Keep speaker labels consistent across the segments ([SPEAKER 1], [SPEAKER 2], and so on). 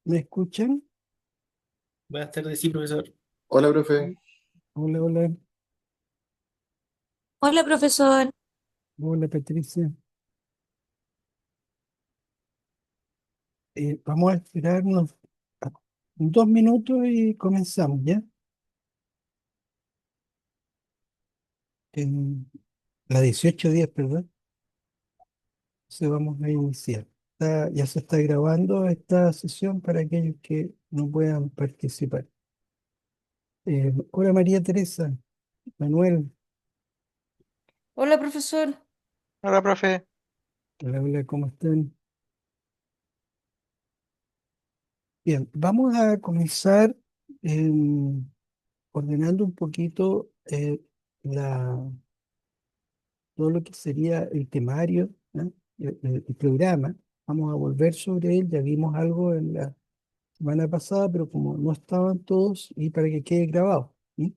[SPEAKER 1] ¿Me escuchan?
[SPEAKER 2] Buenas tardes, sí, profesor.
[SPEAKER 3] Hola, profe.
[SPEAKER 1] Hola, hola,
[SPEAKER 4] Hola, profesor.
[SPEAKER 1] hola Patricia. Vamos a esperarnos a- 2 minutos y comenzamos, ¿ya? En la 18:10, perdón. Entonces vamos a iniciar. Ya se está grabando esta sesión para aquellos que no puedan participar. Hola María Teresa, Manuel,
[SPEAKER 4] Hola, profesor.
[SPEAKER 3] Hola, profe.
[SPEAKER 1] hola, hola, ¿cómo están? Bien, vamos a comenzar ordenando un poquito la todo lo que sería el temario, ¿no? El programa. Vamos a volver sobre él, ya vimos algo en la semana pasada, pero como no estaban todos, y para que quede grabado, ¿sí?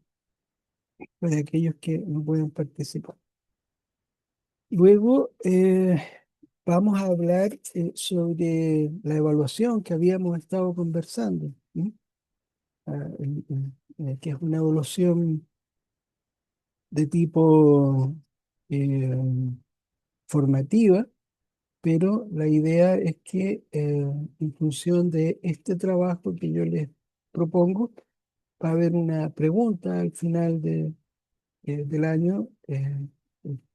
[SPEAKER 1] Para aquellos que no pueden participar. Luego vamos a hablar sobre la evaluación que habíamos estado conversando, ¿sí? Que es una evaluación de tipo eh, formativa, pero la idea es que en función de este trabajo que yo les propongo, va a haber una pregunta al final del año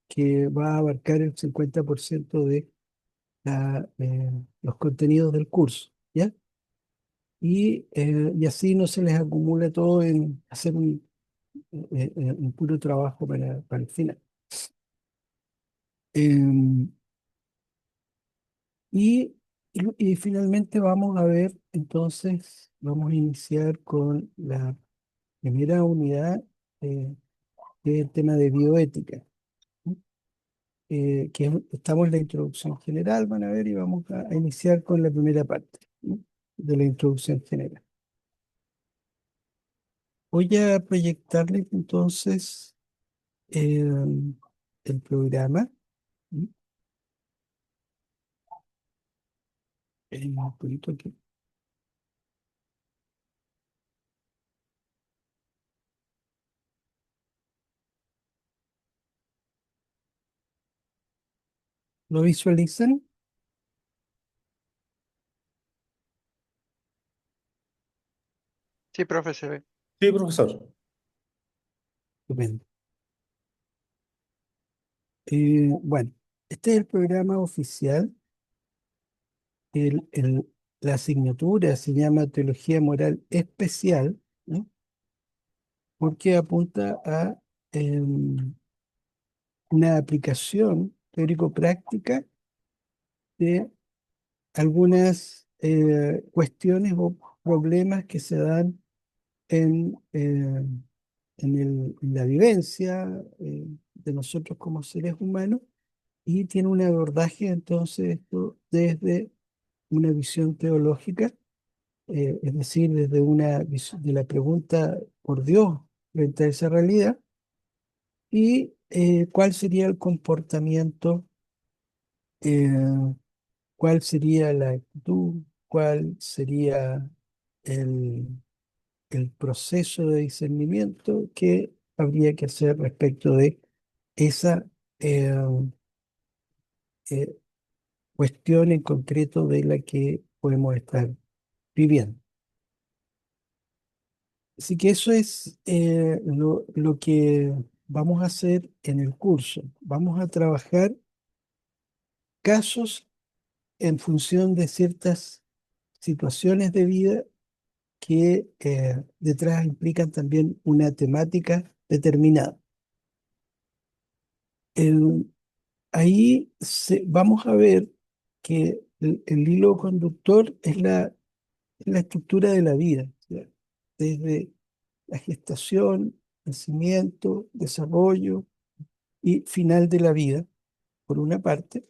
[SPEAKER 1] que va a abarcar el 50% de los contenidos del curso, ¿ya? Y así no se les acumula todo en hacer un puro trabajo para el final. Em, Y, y finalmente vamos a ver, entonces, vamos a iniciar con la primera unidad, eh, que es el tema de bioética, ¿sí? Estamos en la introducción general, van a ver, y vamos a iniciar con la primera parte, ¿sí? De la introducción general. Voy a proyectarles entonces eh, el programa, ¿sí? Un poquito aquí. ¿Lo visualizan?
[SPEAKER 3] Sí, profe, se ve.
[SPEAKER 2] Sí, profesor.
[SPEAKER 1] Estupendo. Bueno, este es el programa oficial. El, el- la asignatura se llama Teología Moral Especial, ¿no? Porque apunta a una aplicación teórico-práctica de algunas cuestiones o problemas que se dan en la vivencia de nosotros como seres humanos, y tiene un abordaje entonces esto desde una visión teológica, es decir, desde una visión de la pregunta por Dios frente a esa realidad, y cuál sería el comportamiento, eh, cuál sería la actitud, cuál sería el, el proceso de discernimiento que habría que hacer respecto de esa eh, eh, cuestión en concreto de la que podemos estar viviendo. Así que eso es lo que vamos a hacer en el curso. Vamos a trabajar casos en función de ciertas situaciones de vida que detrás implican también una temática determinada. El- Vamos a ver que el hilo conductor es la estructura de la vida, ¿ya? Desde la gestación, nacimiento, desarrollo y final de la vida, por una parte,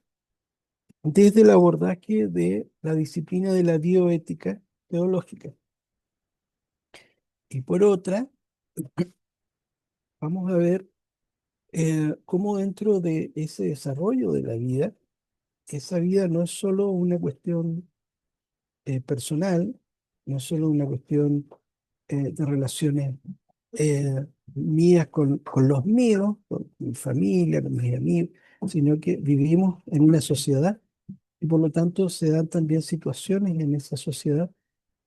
[SPEAKER 1] desde el abordaje de la disciplina de la bioética teológica. Y por otra, vamos a ver cómo dentro de ese desarrollo de la vida, esa vida no es solo una cuestión personal, no es solo una cuestión de relaciones mías con los míos, con mi familia, con mis amigos, sino que vivimos en una sociedad y por lo tanto se dan también situaciones en esa sociedad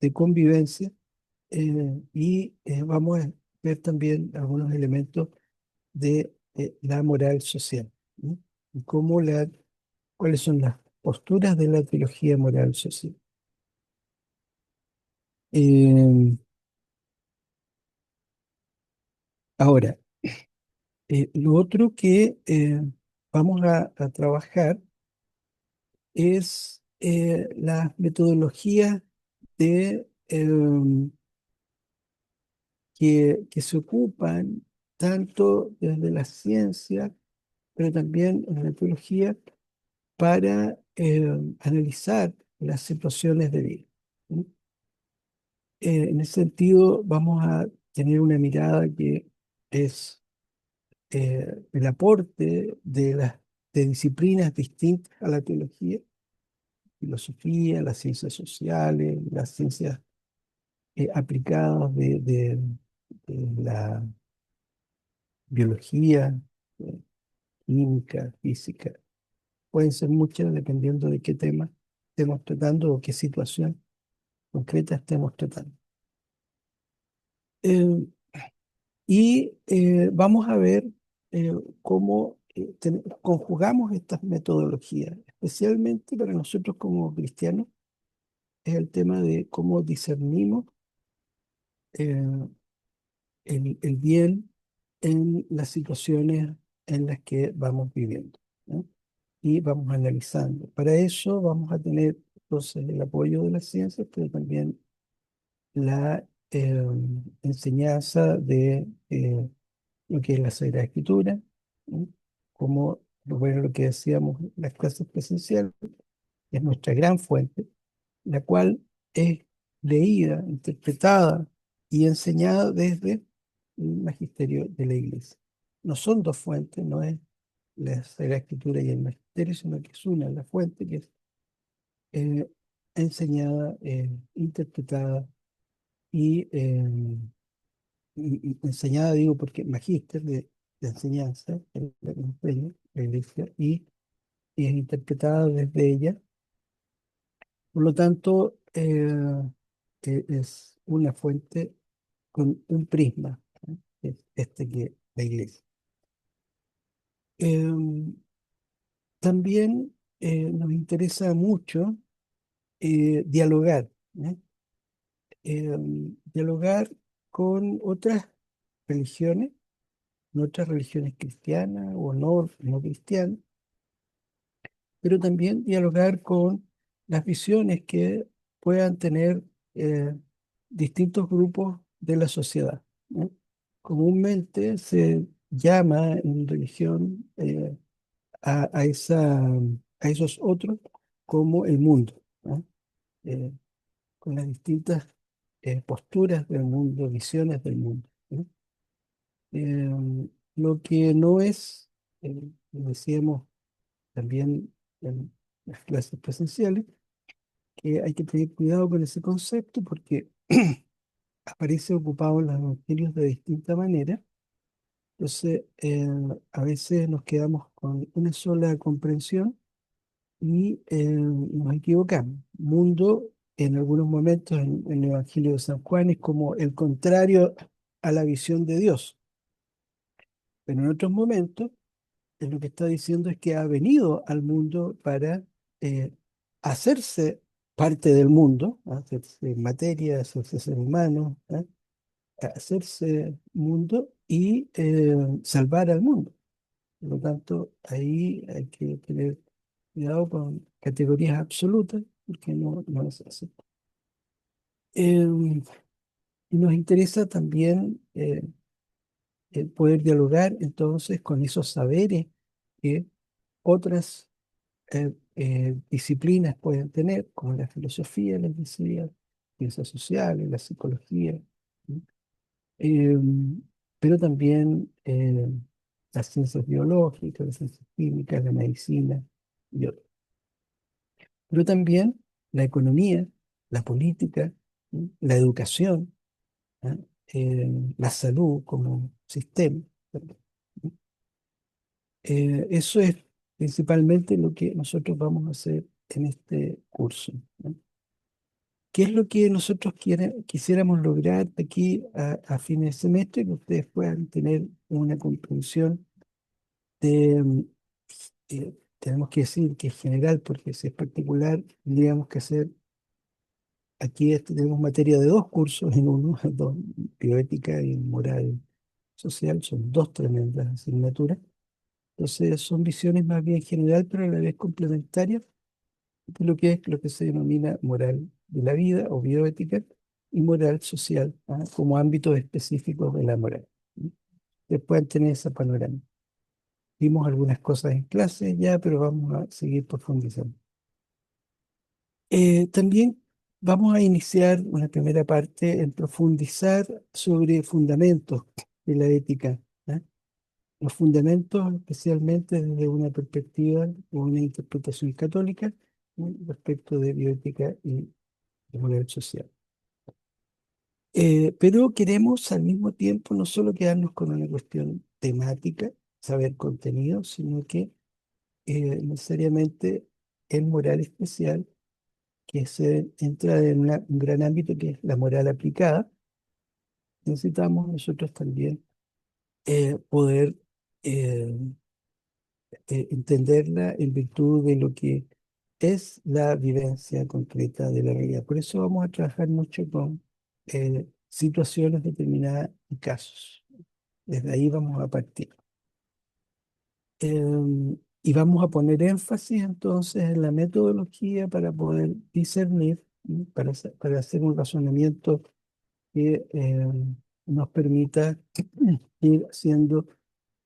[SPEAKER 1] de convivencia y vamos a ver también algunos elementos de la moral social, ¿no? Y cuáles son las posturas de la teología moral social. Eh, Ahora, lo otro que vamos a trabajar es las metodologías de, que se ocupan tanto desde la ciencia, pero también en la teología para analizar las situaciones de vida, ¿no? En ese sentido, vamos a tener una mirada que es el aporte de disciplinas distintas a la teología, filosofía, las ciencias sociales, las ciencias aplicadas de la biología, eh, química, física. Pueden ser muchas dependiendo de qué tema estemos tratando o qué situación concreta estemos tratando. Eh, y vamos a ver cómo conjugamos estas metodologías, especialmente para nosotros como cristianos, es el tema de cómo discernimos eh, el bien en las situaciones en las que vamos viviendo, ¿no? Y vamos analizando. Para eso vamos a tener entonces el apoyo de las ciencias, pero también la enseñanza de lo que es la Sagrada Escritura, ¿no? Como bueno, lo que decíamos, las clases presenciales, es nuestra gran fuente, la cual es leída, interpretada y enseñada desde el magisterio de la Iglesia. No son dos fuentes, no es la Sagrada Escritura y el magisterio, sino que es una, la fuente que es eh, enseñada, interpretada y enseñada, digo, porque magíster de enseñanza, es la que nos enseña la Iglesia, y es interpretada desde ella. Por lo tanto, es una fuente con un prisma, ¿no? Es este que la Iglesia. Em, También nos interesa mucho dialogar, ¿no? Dialogar con otras religiones, con otras religiones cristianas o no cristianas, pero también dialogar con las visiones que puedan tener eh, distintos grupos de la sociedad, ¿no? Comúnmente se llama en religión a esos otros como el mundo, ¿no? Eh, con las distintas posturas del mundo, visiones del mundo, ¿no? Eh, lo que no es, lo decíamos también en las clases presenciales, que hay que tener cuidado con ese concepto porque aparece ocupado en los evangelios de distinta manera. Entonces, a veces nos quedamos con una sola comprensión y nos equivocamos. Mundo, en algunos momentos en el Evangelio de San Juan, es como el contrario a la visión de Dios, pero en otros momentos lo que está diciendo es que ha venido al mundo para eh, hacerse parte del mundo, ¿ah? Hacerse materia, hacerse ser humano, ¿ah? Hacerse mundo y salvar al mundo. Por lo tanto, ahí hay que tener cuidado con categorías absolutas, porque no es así. Y nos interesa también poder dialogar entonces con esos saberes que otras disciplinas pueden tener, como la filosofía, les decía, ciencias sociales, la psicología, ¿no? Eh, pero también las ciencias biológicas, las ciencias químicas, la medicina y otras. Pero también la economía, la política la educación, ¿ah? La salud como sistema. Eso es principalmente lo que nosotros vamos a hacer en este curso, ¿no? ¿Qué es lo que nosotros quisiéramos lograr de aquí a fin de semestre? Que ustedes puedan tener una comprensión de, tenemos que decir que es general, porque si es particular, tendríamos que hacer, aquí tenemos materia de dos cursos en uno, dos, bioética y moral social, son dos tremendas asignaturas. Entonces son visiones más bien general, pero a la vez complementarias de lo que es lo que se denomina moral de la vida o bioética y moral social, ¿ah? Como ámbitos específicos de la moral. ¿Sí? Que puedan tener esa panorama. Vimos algunas cosas en clase ya, pero vamos a seguir profundizando. También vamos a iniciar una primera parte en profundizar sobre fundamentos de la ética, ¿ah? Los fundamentos, especialmente desde una perspectiva o una interpretación católica, ¿no? Respecto de bioética y de moral social. Pero queremos al mismo tiempo no solo quedarnos con una cuestión temática, saber contenido, sino que necesariamente el moral especial, que se entra en un gran ámbito que es la moral aplicada, necesitamos nosotros también poder eh, entenderla en virtud de lo que es la vivencia concreta de la realidad. Por eso vamos a trabajar mucho con situaciones determinadas y casos. Desde ahí vamos a partir. Y vamos a poner énfasis entonces en la metodología para poder discernir, ¿no? Para hacer un razonamiento que nos permita ir haciendo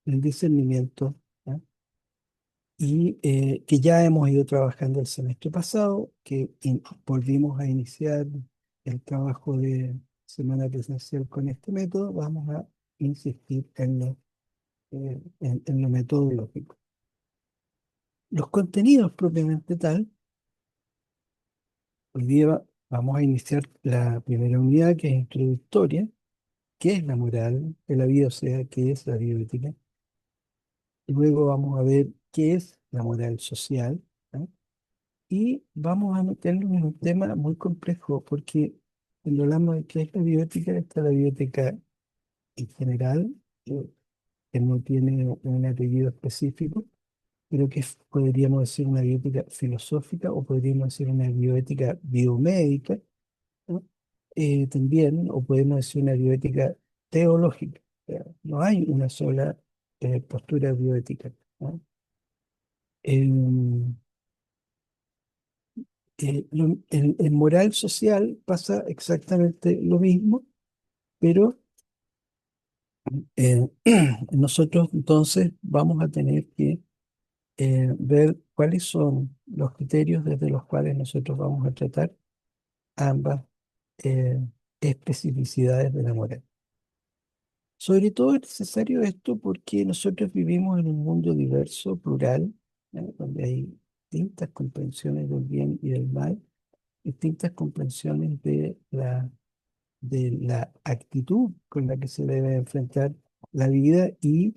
[SPEAKER 1] el discernimiento, ¿ah? Y que ya hemos ido trabajando el semestre pasado, que volvimos a iniciar el trabajo de semana presencial con este método. Vamos a insistir en lo metodológico. Los contenidos propiamente tal, hoy día vamos a iniciar la primera unidad, que es introductoria, qué es la moral de la vida, o sea, qué es la bioética. Y luego vamos a ver qué es la moral social, ¿no? Y vamos a meternos en un tema muy complejo, porque cuando hablamos de qué es la bioética, está la bioética en general, que no tiene un apellido específico, pero que podríamos decir una bioética filosófica o podríamos decir una bioética biomédica, ¿no? También, o podemos decir una bioética teológica. O sea, no hay una sola postura bioética, ¿no? Em, en moral social pasa exactamente lo mismo, pero eh, nosotros entonces vamos a tener que ver cuáles son los criterios desde los cuales nosotros vamos a tratar ambas eh, especificidades de la moral. Sobre todo es necesario esto porque nosotros vivimos en un mundo diverso, plural, donde hay distintas comprensiones del bien y del mal, distintas comprensiones de la actitud con la que se debe enfrentar la vida y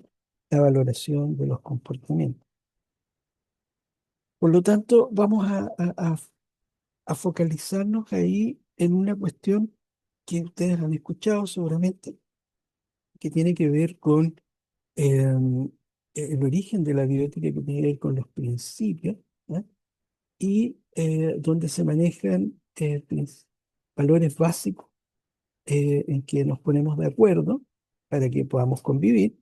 [SPEAKER 1] la valoración de los comportamientos. Por lo tanto, vamos a focalizarnos ahí en una cuestión que ustedes han escuchado seguramente, que tiene que ver con el origen de la bioética, que tiene que ver con los principios, ¿eh? Y donde se manejan valores básicos en que nos ponemos de acuerdo para que podamos convivir,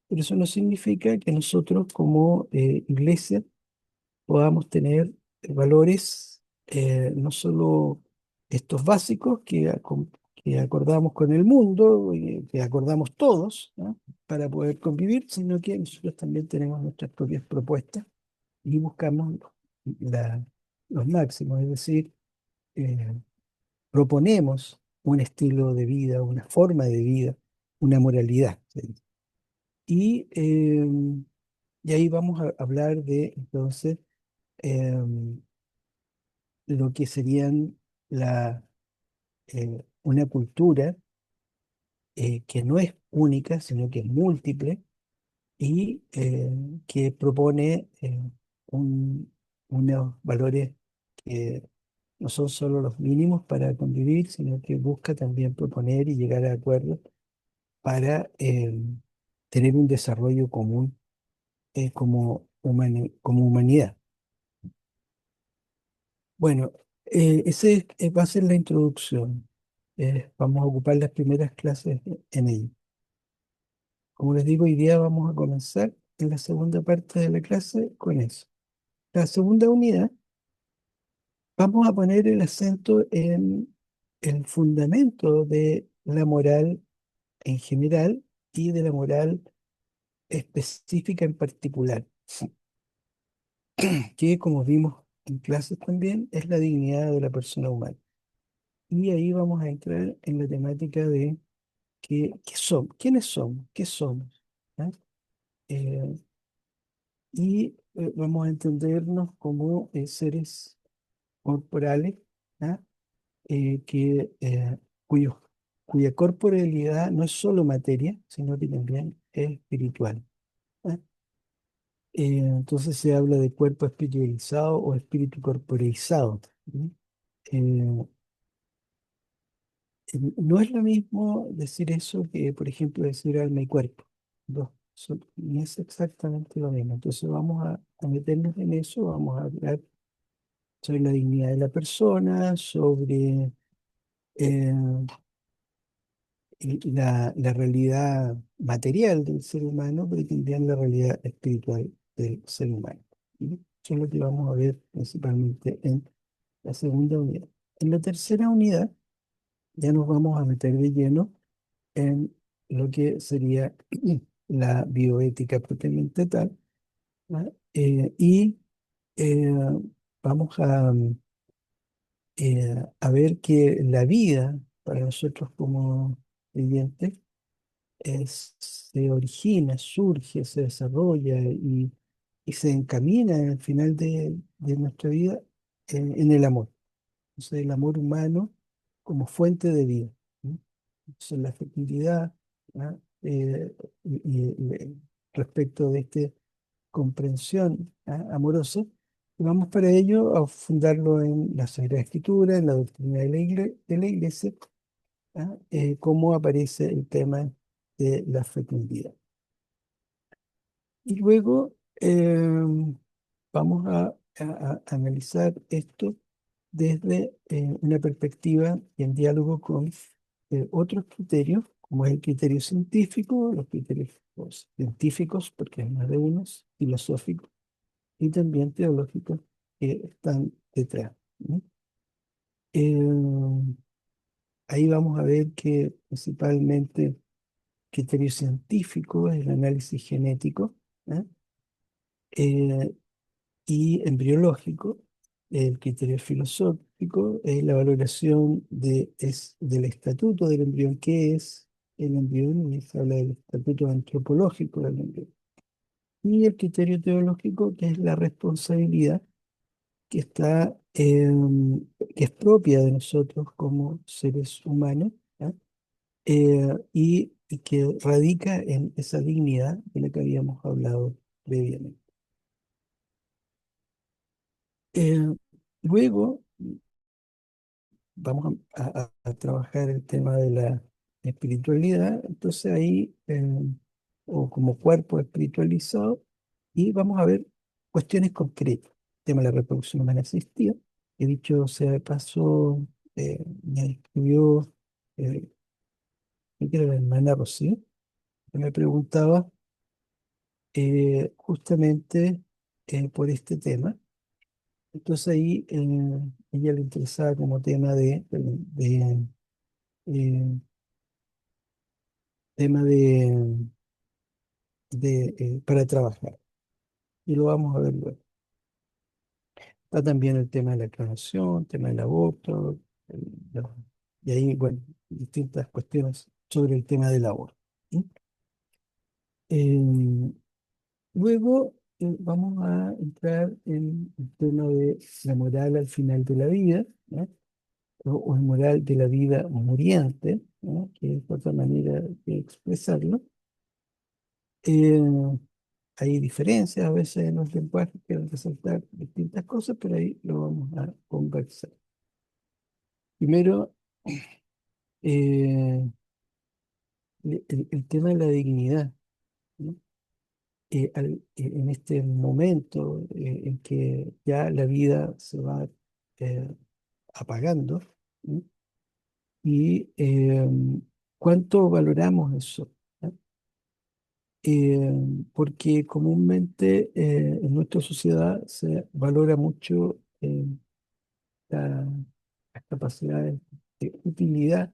[SPEAKER 1] pero eso no significa que nosotros como iglesia podamos tener valores no solo estos básicos que acordamos con el mundo, y que acordamos todos, ¿no? Para poder convivir, sino que nosotros también tenemos nuestras propias propuestas y buscamos la- los máximos, es decir, eh, proponemos un estilo de vida, una forma de vida, una moralidad. ¿Sí? Y, eh, y ahí vamos a hablar de, entonces, lo que serían una cultura que no es única, sino que es múltiple y que propone unos valores que no son solo los mínimos para convivir, sino que busca también proponer y llegar a acuerdos para tener un desarrollo común como humanidad. Bueno, va a ser la introducción. Vamos a ocupar las primeras clases en ello. Como les digo, hoy día vamos a comenzar en la segunda parte de la clase con eso. La segunda unidad, vamos a poner el acento en el fundamento de la moral en general y de la moral específica en particular, que como vimos en clases también es la dignidad de la persona humana. Y ahí vamos a entrar en la temática de qué somos, quiénes somos, qué somos. ¿Ah? Eh, vamos a entendernos como seres corporales, ¿ah? Cuyo, cuya corporealidad no es solo materia, sino que también es espiritual. ¿Ah? Entonces se habla de cuerpo espiritualizado o espíritu corporeizado. ¿Mm? Eh, no es lo mismo decir eso que, por ejemplo, decir alma y cuerpo. No es exactamente lo mismo. Entonces vamos a meternos en eso, vamos a hablar sobre la dignidad de la persona, sobre eh, la realidad material del ser humano, pero también la realidad espiritual del ser humano. ¿Sí? Eso es lo que vamos a ver principalmente en la segunda unidad. En la tercera unidad ya nos vamos a meter de lleno en lo que sería la bioética propiamente tal, ¿ah? Y eh, vamos a ver que la vida para nosotros como creyentes se origina, surge, se desarrolla y se encamina al final de nuestra vida en el amor. Entonces, el amor humano como fuente de vida. ¿No? Entonces, la fecundidad, ¿ah? Respecto de esta comprensión, ¿ah? amorosa, y vamos para ello a fundarlo en la Sagrada Escritura, en la doctrina de la Iglesia, ¿ah? Cómo aparece el tema de la fecundidad. Y luego vamos a analizar esto desde una perspectiva y en diálogo con otros criterios, como es el criterio científico, los criterios científicos, porque hay más de unos, filosóficos y también teológicos que están detrás. ¿No? Eh, Ahí vamos a ver que principalmente criterio científico es el análisis genético, ¿eh? Eh, y embriológico, el criterio filosófico es la valoración del estatuto del embrión, qué es el embrión, y se habla del estatuto antropológico del embrión. Y el criterio teológico, que es la responsabilidad que que es propia de nosotros como seres humanos, ¿ya? Y que radica en esa dignidad de la que habíamos hablado previamente. Eh, Luego vamos a trabajar el tema de la espiritualidad, entonces ahí, o como cuerpo espiritualizado, y vamos a ver cuestiones concretas. El tema de la reproducción humana asistida, que dicho sea de paso, me escribió, eh, creo que era la hermana Rocío, que me preguntaba justamente por este tema. Entonces ahí ella le interesaba como tema eh, tema para trabajar. Y lo vamos a ver luego. Está también el tema de la clonación, tema del aborto, lo- y ahí, bueno, distintas cuestiones sobre el tema del aborto. ¿Sí? Eh, Luego vamos a entrar en el tema de la moral al final de la vida, ¿no? o el moral de la vida muriente, ¿no? Que es otra manera de expresarlo. Eh, Hay diferencias a veces en los lenguajes que resaltar distintas cosas, pero ahí lo vamos a conversar. Primero, eh, el tema de la dignidad, ¿no? En este momento en que ya la vida se va eh, apagando, ¿no? Y cuánto valoramos eso, ¿no? Eh, Porque comúnmente en nuestra sociedad se valora mucho la- las capacidades de utilidad,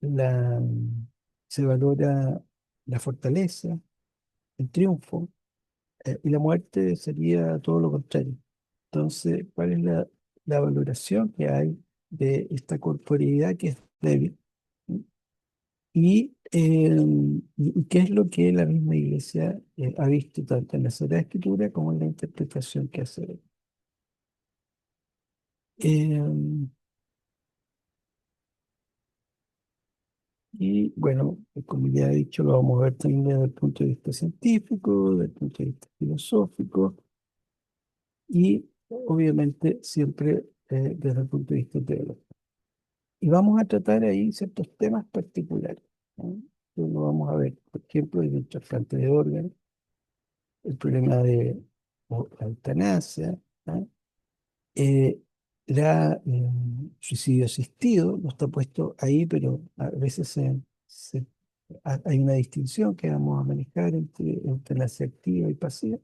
[SPEAKER 1] la, se valora la fortaleza, el triunfo, y la muerte sería todo lo contrario. Entonces, ¿cuál es la valoración que hay de esta corporeidad que es débil? ¿Sí? Y qué es lo que la misma Iglesia ha visto tanto en la Sagrada Escritura como en la interpretación que hace. Eh, y bueno, como ya he dicho, lo vamos a ver también desde el punto de vista científico, desde el punto de vista filosófico y obviamente siempre desde el punto de vista teológico. Y vamos a tratar ahí ciertos temas particulares, ¿no? Que lo vamos a ver, por ejemplo, el trasplante de órganos, el problema de la eutanasia, ¿no? Eh, suicidio asistido no está puesto ahí, pero a veces hay una distinción que vamos a manejar entre eutanasia activa y pasiva.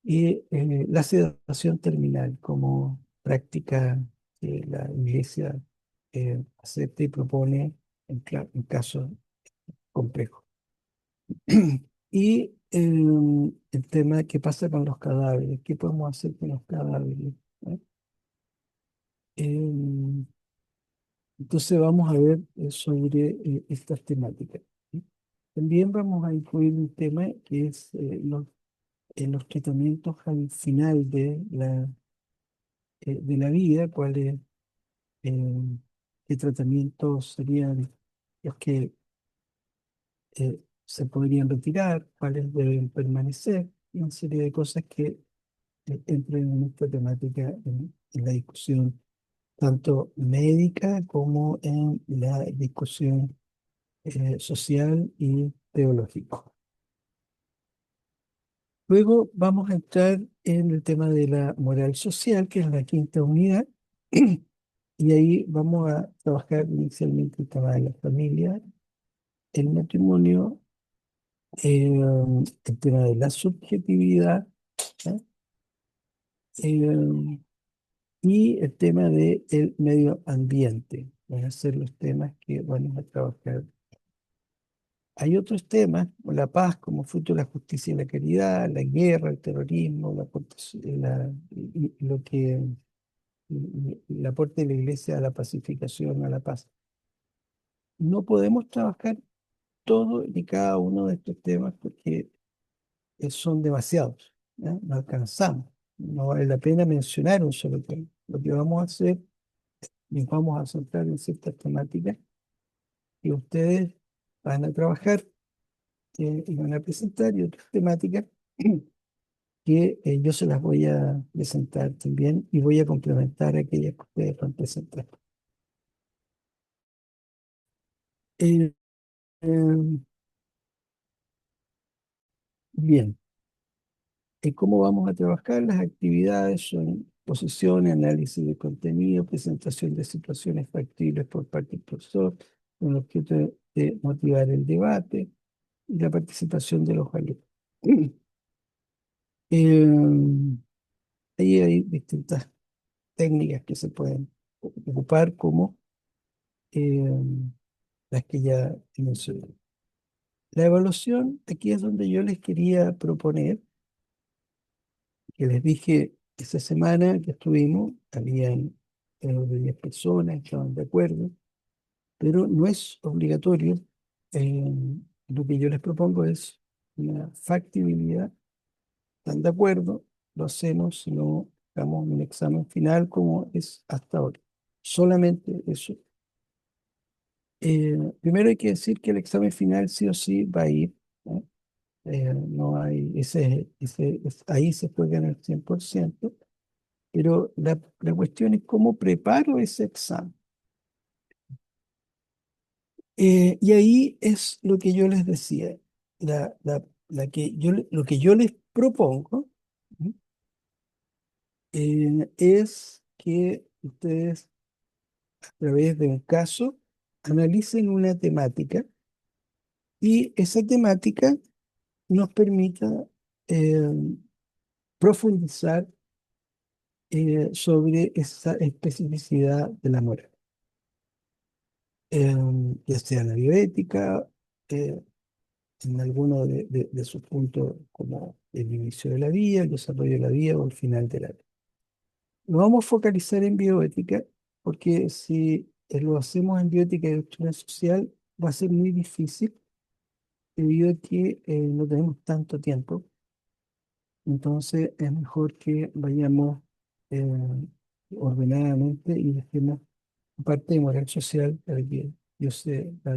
[SPEAKER 1] Y la sedación terminal como práctica que la Iglesia acepta y propone en casos complejos. Y el tema de qué pasa con los cadáveres, qué podemos hacer con los cadáveres, ¿no? Em, entonces vamos a ver sobre estas temáticas, ¿sí? También vamos a incluir un tema que es los tratamientos al final de la vida, cuáles qué tratamientos serían los que se podrían retirar, cuáles deben permanecer, y una serie de cosas que entren en esta temática en la discusión tanto médica como en la discusión social y teológica. Luego vamos a entrar en el tema de la moral social, que es la quinta unidad, y ahí vamos a trabajar inicialmente el tema de la familia, el matrimonio, el tema de la subjetividad, ¿eh? Eh, y el tema del medio ambiente. Van a ser los temas que vamos a trabajar. Hay otros temas, como la paz como fruto de la justicia y la caridad, la guerra, el terrorismo, lo que el aporte de la Iglesia a la pacificación, a la paz. No podemos trabajar todo y cada uno de estos temas porque son demasiados, ¿ya? No alcanzamos. No vale la pena mencionar un solo tema. Lo que vamos a hacer, nos vamos a centrar en ciertas temáticas que ustedes van a trabajar y van a presentar y otras temáticas que yo se las voy a presentar también y voy a complementar aquellas que ustedes van a presentar. Eh, eh, Bien, ¿cómo vamos a trabajar? Las actividades son exposición, análisis de contenido, presentación de situaciones factibles por parte del profesor, con el objeto de motivar el debate y la participación de los alumnos. Eh, Ahí hay distintas técnicas que se pueden ocupar como eh, las que ya mencioné. La evaluación, aquí es donde yo les quería proponer, que les dije esa semana que estuvimos, habían de 10 personas que estaban de acuerdo, pero no es obligatorio. eh, lo que yo les propongo es una factibilidad. ¿Están de acuerdo? Lo hacemos, si no, hagamos un examen final como es hasta ahora. Solamente eso. Primero hay que decir que el examen final sí o sí va a ir, ¿no? No hay, ahí se juega en el 100%, pero la cuestión es cómo preparo ese examen. Y ahí es lo que yo les decía, lo que yo les propongo, ¿sí? Es que ustedes, a través de un caso, analicen una temática y esa temática nos permita eh, profundizar sobre esa especificidad de la moral, ya sea la bioética, eh, en alguno de sus puntos, como el inicio de la vida, el desarrollo de la vida o el final de la vida. Nos vamos a focalizar en bioética porque si lo hacemos en bioética y doctrina social, va a ser muy difícil debido a que no tenemos tanto tiempo. Entonces es mejor que vayamos eh, ordenadamente y dejemos parte de moral social para que yo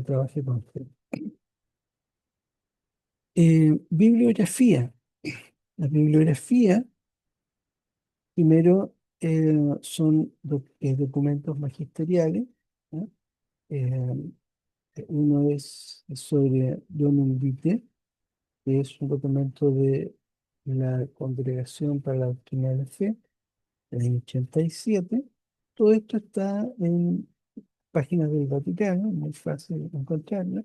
[SPEAKER 1] trabaje con usted. Bibliografía. La bibliografía, primero, son documentos magisteriales, ¿no? Eh, Uno es sobre Donum Vitae, que es un documento de la Congregación para la Doctrina de la Fe, del año 87. Todo esto está en páginas del Vaticano, muy fácil de encontrarlo.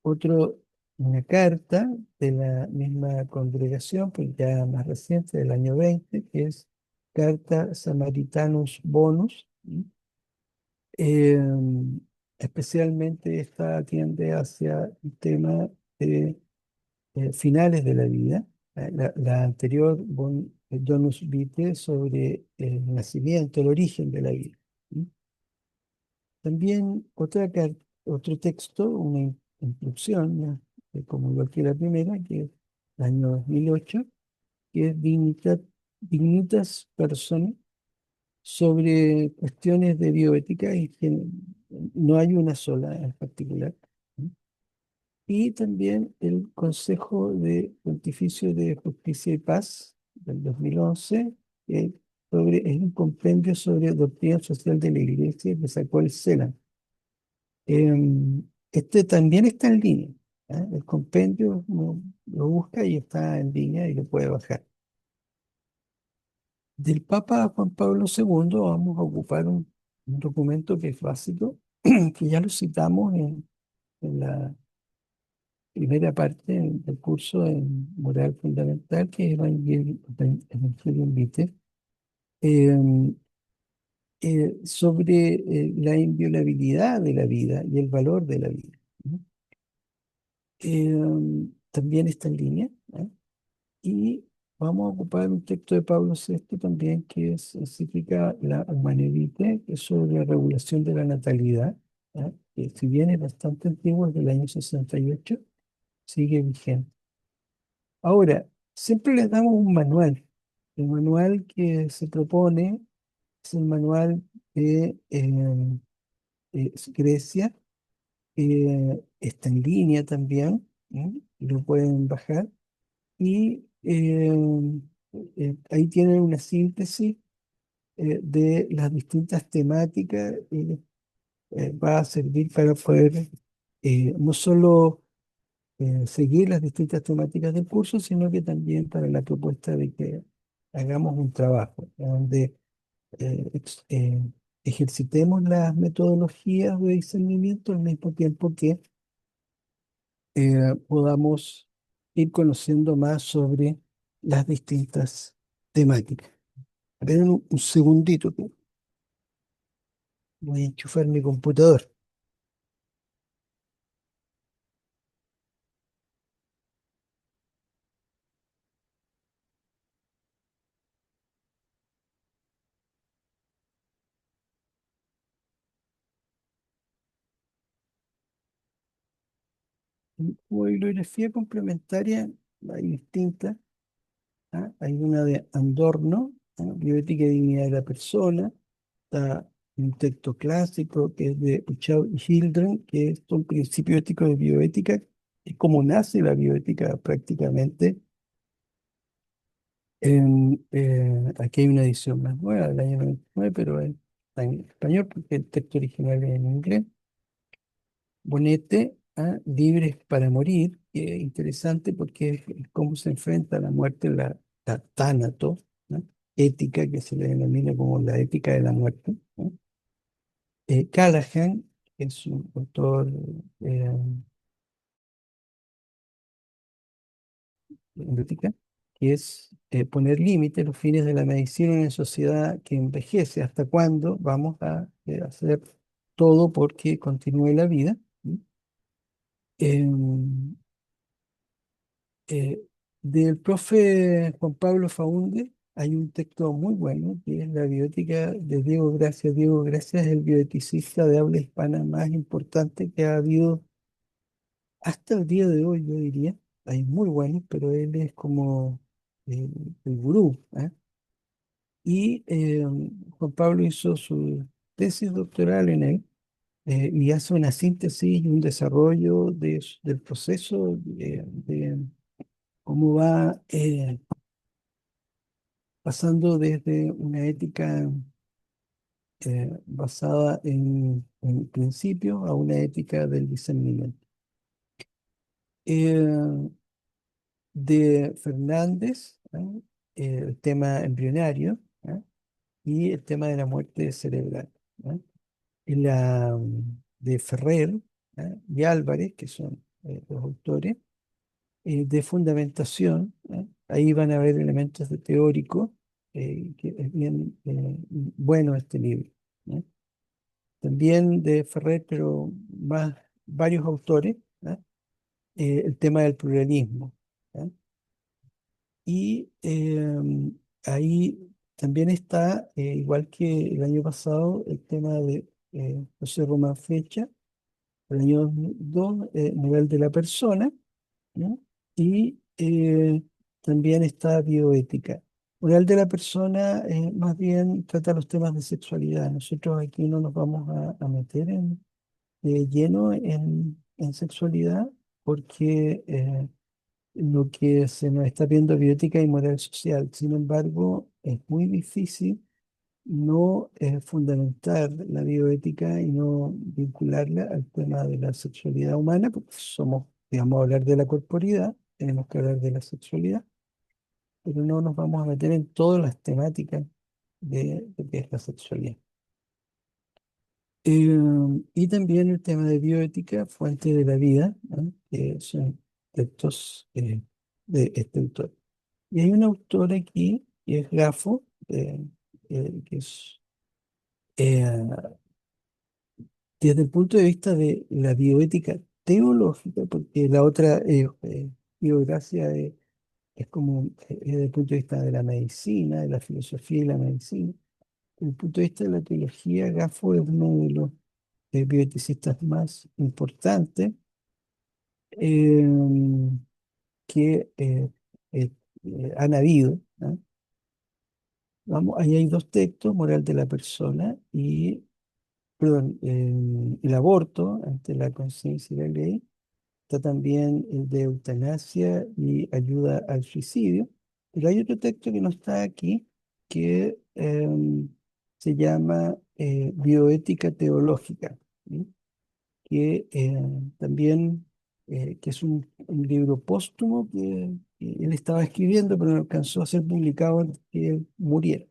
[SPEAKER 1] Otro, una carta de la misma congregación, pues ya más reciente, del año 20, que es Carta Samaritanus Bonus. ¿Sí? Eh, Especialmente esta tiende hacia el tema de finales de la vida. La anterior, Donus Vitae, sobre el nacimiento, el origen de la vida. ¿Sí? También otro texto, una instrucción, ¿no? Como igual que la primera, que es el año 2008, que es Dignitas Personae, sobre cuestiones de bioética, y que no hay una sola en particular. ¿Sí? Y también el Consejo de Pontificio de Justicia y Paz del 2011, que es un compendio sobre doctrina social de la Iglesia que sacó el CELA. Este también está en línea, ¿ah? El compendio uno lo busca y está en línea y lo puede bajar. Del Papa Juan Pablo II vamos a ocupar un documento que es básico, que ya lo citamos en la primera parte del curso en Moral Fundamental, que es Evangelium Vitae, eh, sobre la inviolabilidad de la vida y el valor de la vida, ¿no? También está en línea, ¿eh? Y vamos a ocupar un texto de Pablo VI también, que es encíclica La Humanae Vitae, que es sobre la regulación de la natalidad, ¿eh? Que si bien es bastante antiguo, es del año 68, sigue vigente. Ahora, siempre les damos un manual. El manual que se propone es el manual de Grecia, está en línea también, ¿eh? Lo pueden bajar. Y ahí tienen una síntesis de las distintas temáticas y va a servir para poder no solo seguir las distintas temáticas del curso, sino que también para la propuesta de que hagamos un trabajo donde ejercitemos las metodologías de discernimiento al mismo tiempo que podamos ir conociendo más sobre las distintas temáticas. Esperen un segundito, que voy a enchufar mi computador. Como bibliografía complementaria hay distintas, ¿ah? Hay una de Andorno, ¿no? Bioética y dignidad de la persona. Está un texto clásico que es de Uchau y Hildren, que es un principio ético de bioética, es como nace la bioética prácticamente. Aquí hay una edición más nueva del año 99, pero está en español porque el texto original es en inglés. Bonete a Libres para Morir, que es interesante porque es cómo se enfrenta a la muerte la tánato, ¿no? Ética, que se le denomina como la ética de la muerte, ¿no? Callahan, que es un autor eh, en ética, que es poner límites, los fines de la medicina en una sociedad que envejece, hasta cuándo vamos a hacer todo porque continúe la vida, ¿no? Em, Eh, Del profe Juan Pablo Faúnde hay un texto muy bueno que es la bioética de Diego Gracias. Diego Gracias es el bioeticista de habla hispana más importante que ha habido hasta el día de hoy, yo diría. Hay muy buenos, pero él es como el gurú, ¿eh? Y Juan Pablo hizo su tesis doctoral en él, y hace una síntesis y un desarrollo del proceso de cómo va pasando desde una ética basada en principios a una ética del discernimiento. Eh, de Fernández, ¿eh? El tema embrionario, ¿eh? Y el tema de la muerte cerebral, ¿eh? Y de Ferrer, y Álvarez, que son los autores, de fundamentación, ¿eh? Ahí van a haber elementos de teórico, que es bien bueno este libro, ¿eh? También de Ferrer, pero más varios autores, ¿eh? El tema del pluralismo, ¿eh? Y ahí también está, igual que el año pasado, el tema de José Román Fecha, el año 2002, nivel de la persona, ¿no? Y también está bioética. Moral de la persona más bien trata los temas de sexualidad. Nosotros aquí no nos vamos a meter lleno en sexualidad porque lo que se nos está viendo bioética y moral social. Sin embargo, es muy difícil no fundamentar la bioética y no vincularla al tema de la sexualidad humana, porque somos, digamos, hablar de la corporidad, tenemos que hablar de la sexualidad, pero no nos vamos a meter en todas las temáticas de lo que es la sexualidad. Eh, y también el tema de bioética, fuente de la vida, ¿no? Que son textos de este autor. Y hay un autor aquí, que es Gafo, que es eh, desde el punto de vista de la bioética teológica, porque la otra biogracia es como desde el punto de vista de la medicina, de la filosofía y la medicina. Desde el punto de vista de la teología, Gafo es uno de los bioeticistas más importantes eh, que han habido, ¿no? Vamos, ahí hay dos textos, Moral de la persona y, perdón, el aborto ante la conciencia y la ley. Está también el de eutanasia y ayuda al suicidio. Pero hay otro texto que no está aquí, que se llama Bioética Teológica, ¿sí? Que también que es un libro póstumo que él estaba escribiendo, pero no alcanzó a ser publicado antes que él muriera.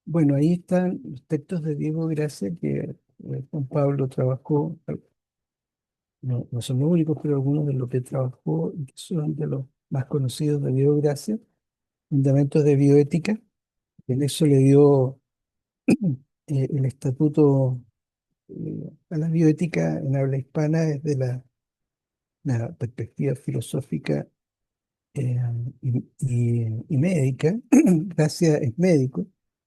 [SPEAKER 1] Bueno, ahí están los textos de Diego Gracia que Juan Pablo trabajó, no son los únicos, pero algunos de los que trabajó y que son de los más conocidos de Diego Gracia, Fundamentos de Bioética. En eso le dio el estatuto a la bioética en habla hispana desde la perspectiva filosófica eh, y médica. Gracia es médico,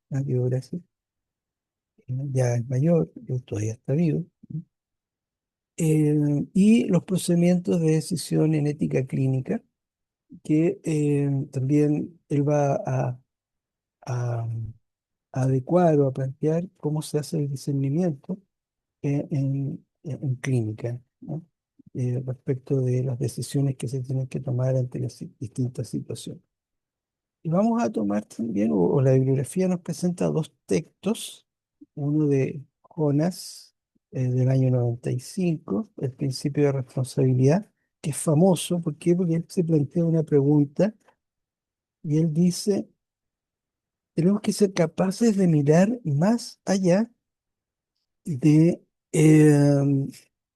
[SPEAKER 1] Diego Gracia. ya es mayor, él todavía está vivo, y los procedimientos de decisión en ética clínica, que también él va a adecuar o a plantear cómo se hace el discernimiento en clínica, ¿no? Respecto de las decisiones que se tienen que tomar ante las distintas situaciones. Y vamos a tomar también, o la bibliografía nos presenta dos textos, uno de Jonas, del año 95, El principio de responsabilidad, que es famoso. ¿Por qué? Porque él se plantea una pregunta y él dice, tenemos que ser capaces de mirar más allá de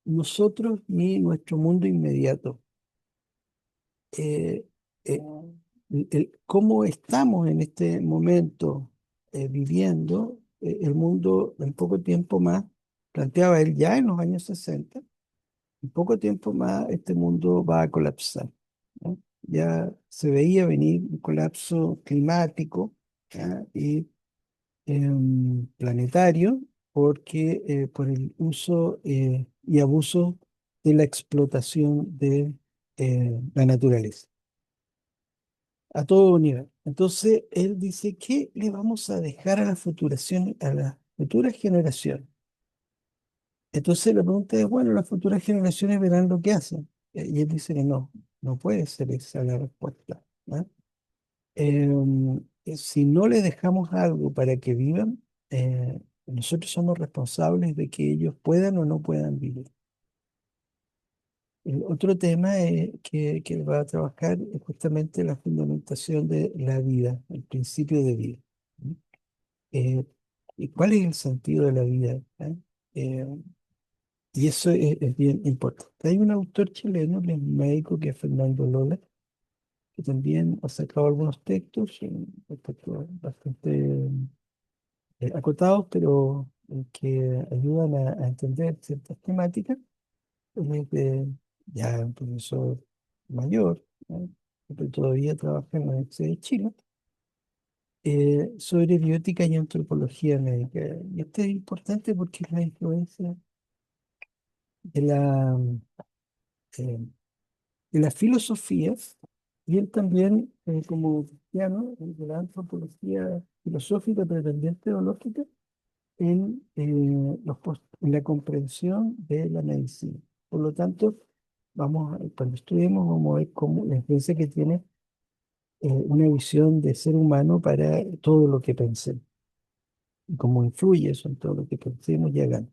[SPEAKER 1] nosotros y nuestro mundo inmediato. Eh, eh, cómo estamos en este momento viviendo el mundo en poco tiempo más, planteaba él ya en los años 60, en poco tiempo más este mundo va a colapsar, ¿no? Ya se veía venir un colapso climático, ¿ya? Y planetario, porque por el uso y abuso de la explotación de la naturaleza a todo nivel. Entonces, él dice, ¿qué le vamos a dejar a a las futuras generaciones? Entonces la pregunta es, bueno, las futuras generaciones verán lo que hacen. Y él dice que no, no puede ser esa la respuesta, ¿no? Si no les dejamos algo para que vivan, nosotros somos responsables de que ellos puedan o no puedan vivir. El otro tema que él va a trabajar es justamente la fundamentación de la vida, el principio de vida, ¿no? Eh, ¿Y cuál es el sentido de la vida? Eh, y eso es bien importante. Hay un autor chileno, él es médico, que es Fernando Lola, que también ha sacado algunos textos bastante acotados, pero que ayudan a entender ciertas temáticas. Él es ya un profesor mayor, ¿no? Pero todavía trabaja en la Universidad de Chile, sobre biótica y antropología médica. Y esto es importante porque es la influencia de eh, de la filosofía, y él también, como cristiano, de la antropología filosófica, pero también teológica, en la comprensión de la medicina. Por lo tanto, cuando estudiemos, vamos a ver cómo la influencia que tiene una visión de ser humano para todo lo que pensemos, y cómo influye eso en todo lo que pensemos y hagamos.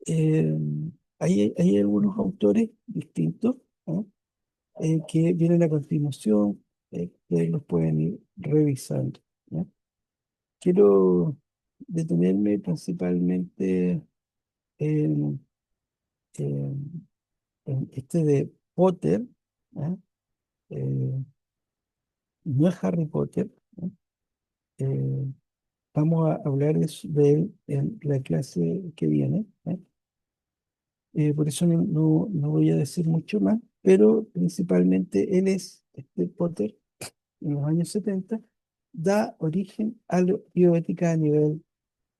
[SPEAKER 1] Eh, hay algunos autores distintos, ¿no? Que vienen a continuación, que los pueden ir revisando, ¿no? Quiero detenerme principalmente en, en- en este de Potter, ¿ah? Eh, no es Harry Potter, ¿no? Eh, vamos a hablar de él en la clase que viene, ¿eh? Por eso no voy a decir mucho más, pero principalmente él es, este Potter, en los años 70 da origen a la bioética a nivel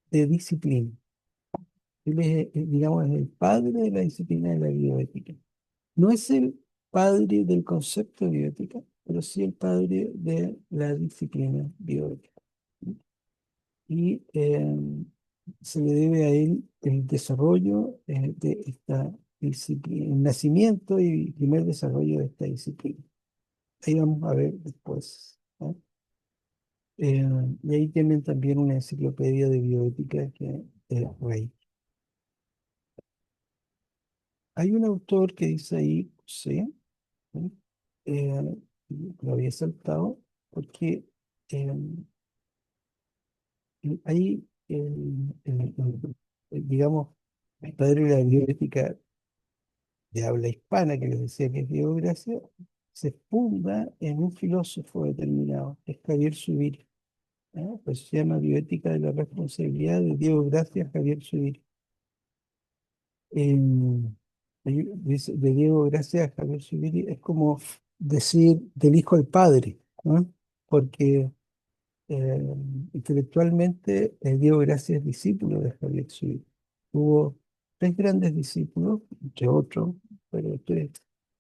[SPEAKER 1] de disciplina. Él es, digamos, es el padre de la disciplina de la bioética. No es el padre del concepto de bioética, pero sí el padre de la disciplina bioética. Y se le debe a él el desarrollo de esta disciplina, el nacimiento y primer desarrollo de esta disciplina. Ahí vamos a ver después, ¿no? Y ahí tienen también una enciclopedia de bioética que es Rey. Hay un autor que dice ahí, sí, ¿no? Eh, lo había saltado porque eh, ahí, digamos, el padre de la bioética de habla hispana, que les decía que es Diego Gracia, se funda en un filósofo determinado, es Javier Zubiri, ¿no? Pues se llama Bioética de la Responsabilidad de Diego Gracia Javier Zubiri. De Diego Gracia Javier Zubiri es como decir del hijo al padre, ¿no? Porque eh, intelectualmente, Diego Gracia es discípulo de Javier Zubiri. Hubo tres grandes discípulos, entre otros, pero tres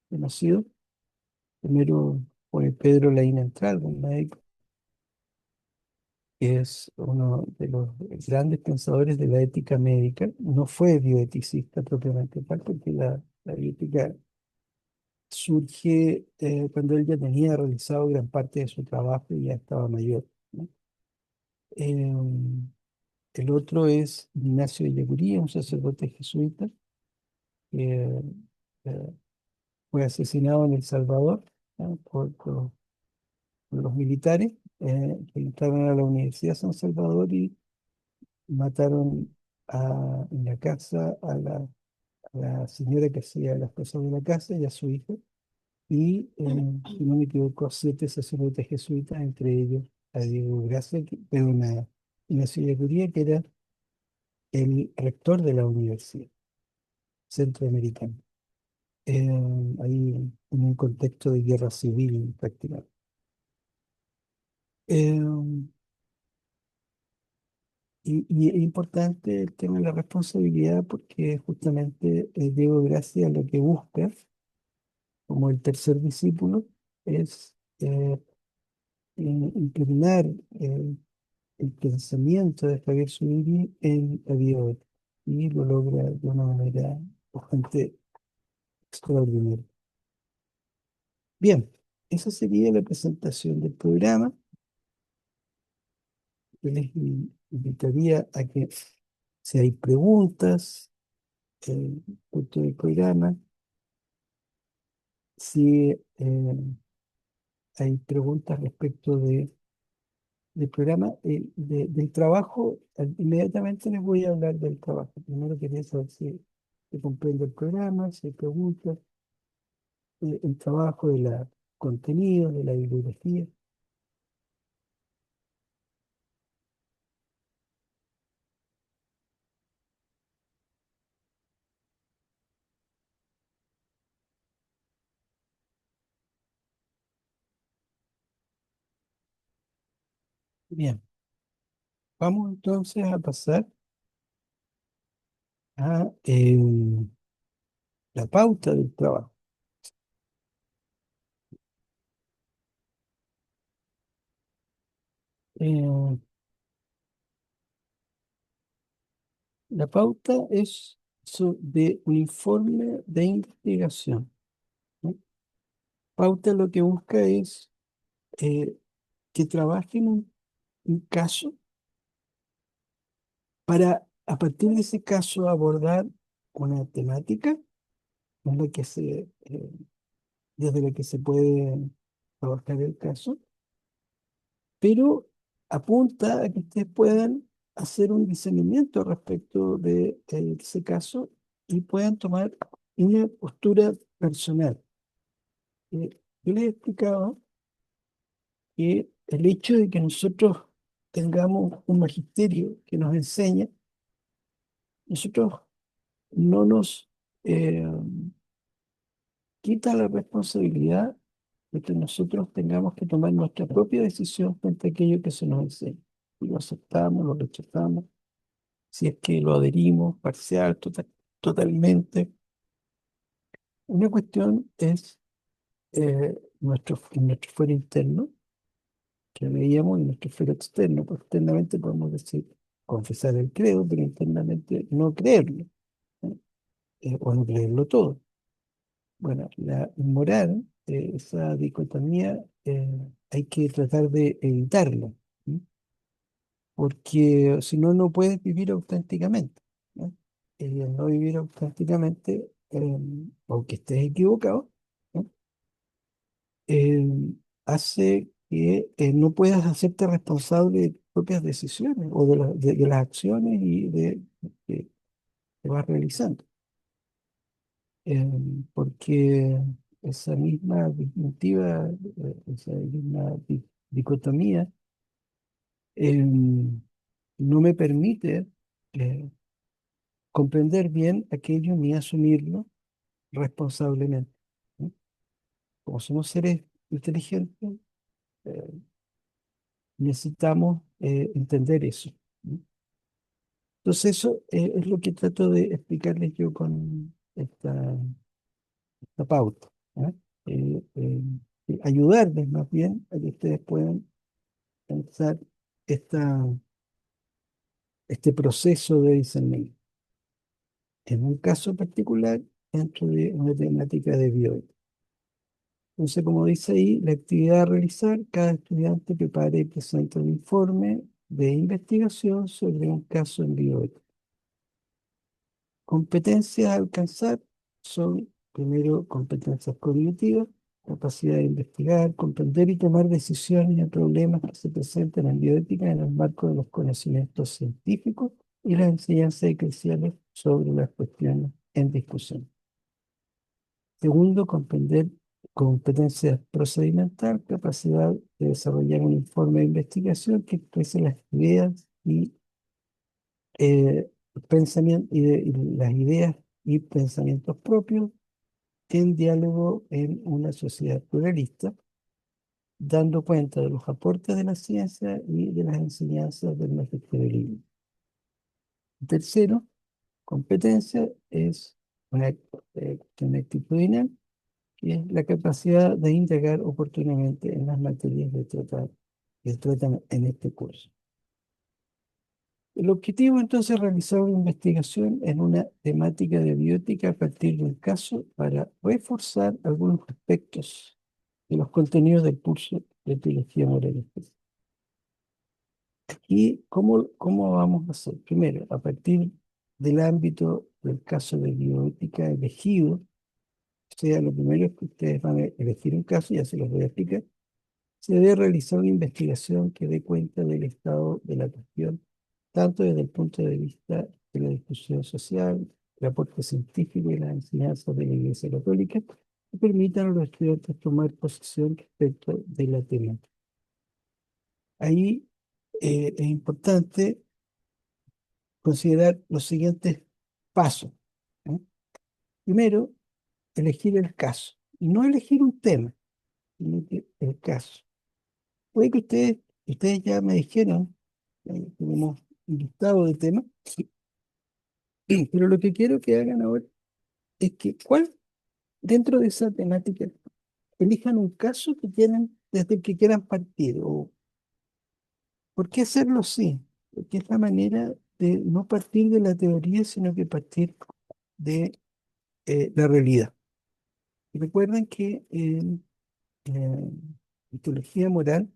[SPEAKER 1] conocidos. Primero fue Pedro Laín Entralgo, un médico, que es uno de los grandes pensadores de la ética médica. No fue bioeticista propiamente tal, porque la bioética surge cuando él ya tenía realizado gran parte de su trabajo y ya estaba mayor, ¿no? El otro es Ignacio de Ellacuría, un sacerdote jesuita que eh, fue asesinado en El Salvador, ¿no? por los militares que entraron a la Universidad de San Salvador y mataron en la casa a la señora que hacía las cosas de la casa y a su hijo. Y, si no me equivoco, a siete sacerdotes jesuitas, entre ellos a Diego Gracia, perdón, a Ignacio de Ellacuría, que era el rector de la universidad centroamericana, eh, ahí en un contexto de guerra civil prácticamente. Eh, y es importante el tema de la responsabilidad porque justamente Diego Gracia lo que busca, como el tercer discípulo, es impregnar el pensamiento de Javier Zubiri en la vida de él, y lo logra de una manera bastante extraordinaria. Bien, esa sería la presentación del programa. Yo les invitaría a que si hay preguntas respecto del programa, si hay preguntas respecto del programa, del trabajo, inmediatamente les voy a hablar del trabajo. Primero quería saber si se comprende el programa, si hay preguntas, el trabajo de la contenido, de la bibliografía. Bien, vamos entonces a pasar a la pauta del trabajo. Eh, la pauta es de un informe de investigación, ¿no? Pauta lo que busca es eh, que trabajen un caso para, a partir de ese caso, abordar una temática en la que desde la que se puede trabajar el caso, pero apunta a que ustedes puedan hacer un discernimiento respecto de ese caso y puedan tomar una postura personal. Yo les he explicado que el hecho de que nosotros tengamos un magisterio que nos enseña, nosotros no nos eh, quita la responsabilidad de que nosotros tengamos que tomar nuestra propia decisión frente a aquello que se nos enseña. Y lo aceptamos, lo rechazamos, si es que lo adherimos parcial, totalmente. Una cuestión es nuestro fuero interno, que veíamos, y nuestro fuero externo. Pues externamente podemos decir, confesar el credo, pero internamente no creerlo, ¿no? O no creerlo todo. Bueno, la moral, esa dicotomía, hay que tratar de evitarla, ¿sí? Porque si no, no puedes vivir auténticamente, ¿no? El no vivir auténticamente, aunque estés equivocado, ¿no? Eh, hace que no puedas hacerte responsable de tus propias decisiones o de las acciones y que vas realizando. Porque esa misma disyuntiva, esa misma dicotomía, no me permite eh, comprender bien aquello ni asumirlo responsablemente, ¿no? Como somos seres inteligentes, eh, necesitamos entender eso. ¿No? Entonces eso es lo que trato de explicarles yo con esta pauta. ¿Ah? Eh, eh, ayudarles más bien a que ustedes puedan pensar esta, este proceso de discernimiento. En un caso particular, dentro de una temática de bioética. Entonces, como dice ahí, la actividad a realizar, cada estudiante prepara y presenta un informe de investigación sobre un caso en bioética. Competencias a alcanzar son, primero, competencias cognitivas, capacidad de investigar, comprender y tomar decisiones en problemas que se presentan en bioética en el marco de los conocimientos científicos y las enseñanzas eclesiales sobre las cuestiones en discusión. Segundo, comprender competencia procedimental, capacidad de desarrollar un informe de investigación que exprese las ideas y eh, y las ideas y pensamientos propios en diálogo en una sociedad pluralista, dando cuenta de los aportes de la ciencia y de las enseñanzas del magisterio libre. Tercero, competencia es una actitudinal, que es la capacidad de indagar oportunamente en las materias que tratan en este curso. El objetivo entonces es realizar una investigación en una temática de biótica a partir de un caso para reforzar algunos aspectos de los contenidos del curso de teología moral y espiritual. ¿Y cómo vamos a hacer? Primero, a partir del ámbito del caso de bioética elegido, o sea, lo primero es que ustedes van a elegir un caso, ya se los voy a explicar. Se debe realizar una investigación que dé cuenta del estado de la cuestión, tanto desde el punto de vista de la discusión social, el aporte científico y las enseñanzas de la Iglesia Católica, que permitan a los estudiantes tomar posición respecto de la temática. Ahí es importante considerar los siguientes pasos. ¿Eh? Primero, elegir el caso, y no elegir un tema, sino que el caso. Puede que ustedes ya me dijeron, tenemos un listado de temas, pero lo que quiero que hagan ahora es que, dentro de esa temática, elijan un caso que tienen desde el que quieran partir. O, ¿por qué hacerlo así? Porque es la manera de no partir de la teoría, sino que partir de la realidad. Y recuerden que en teología moral,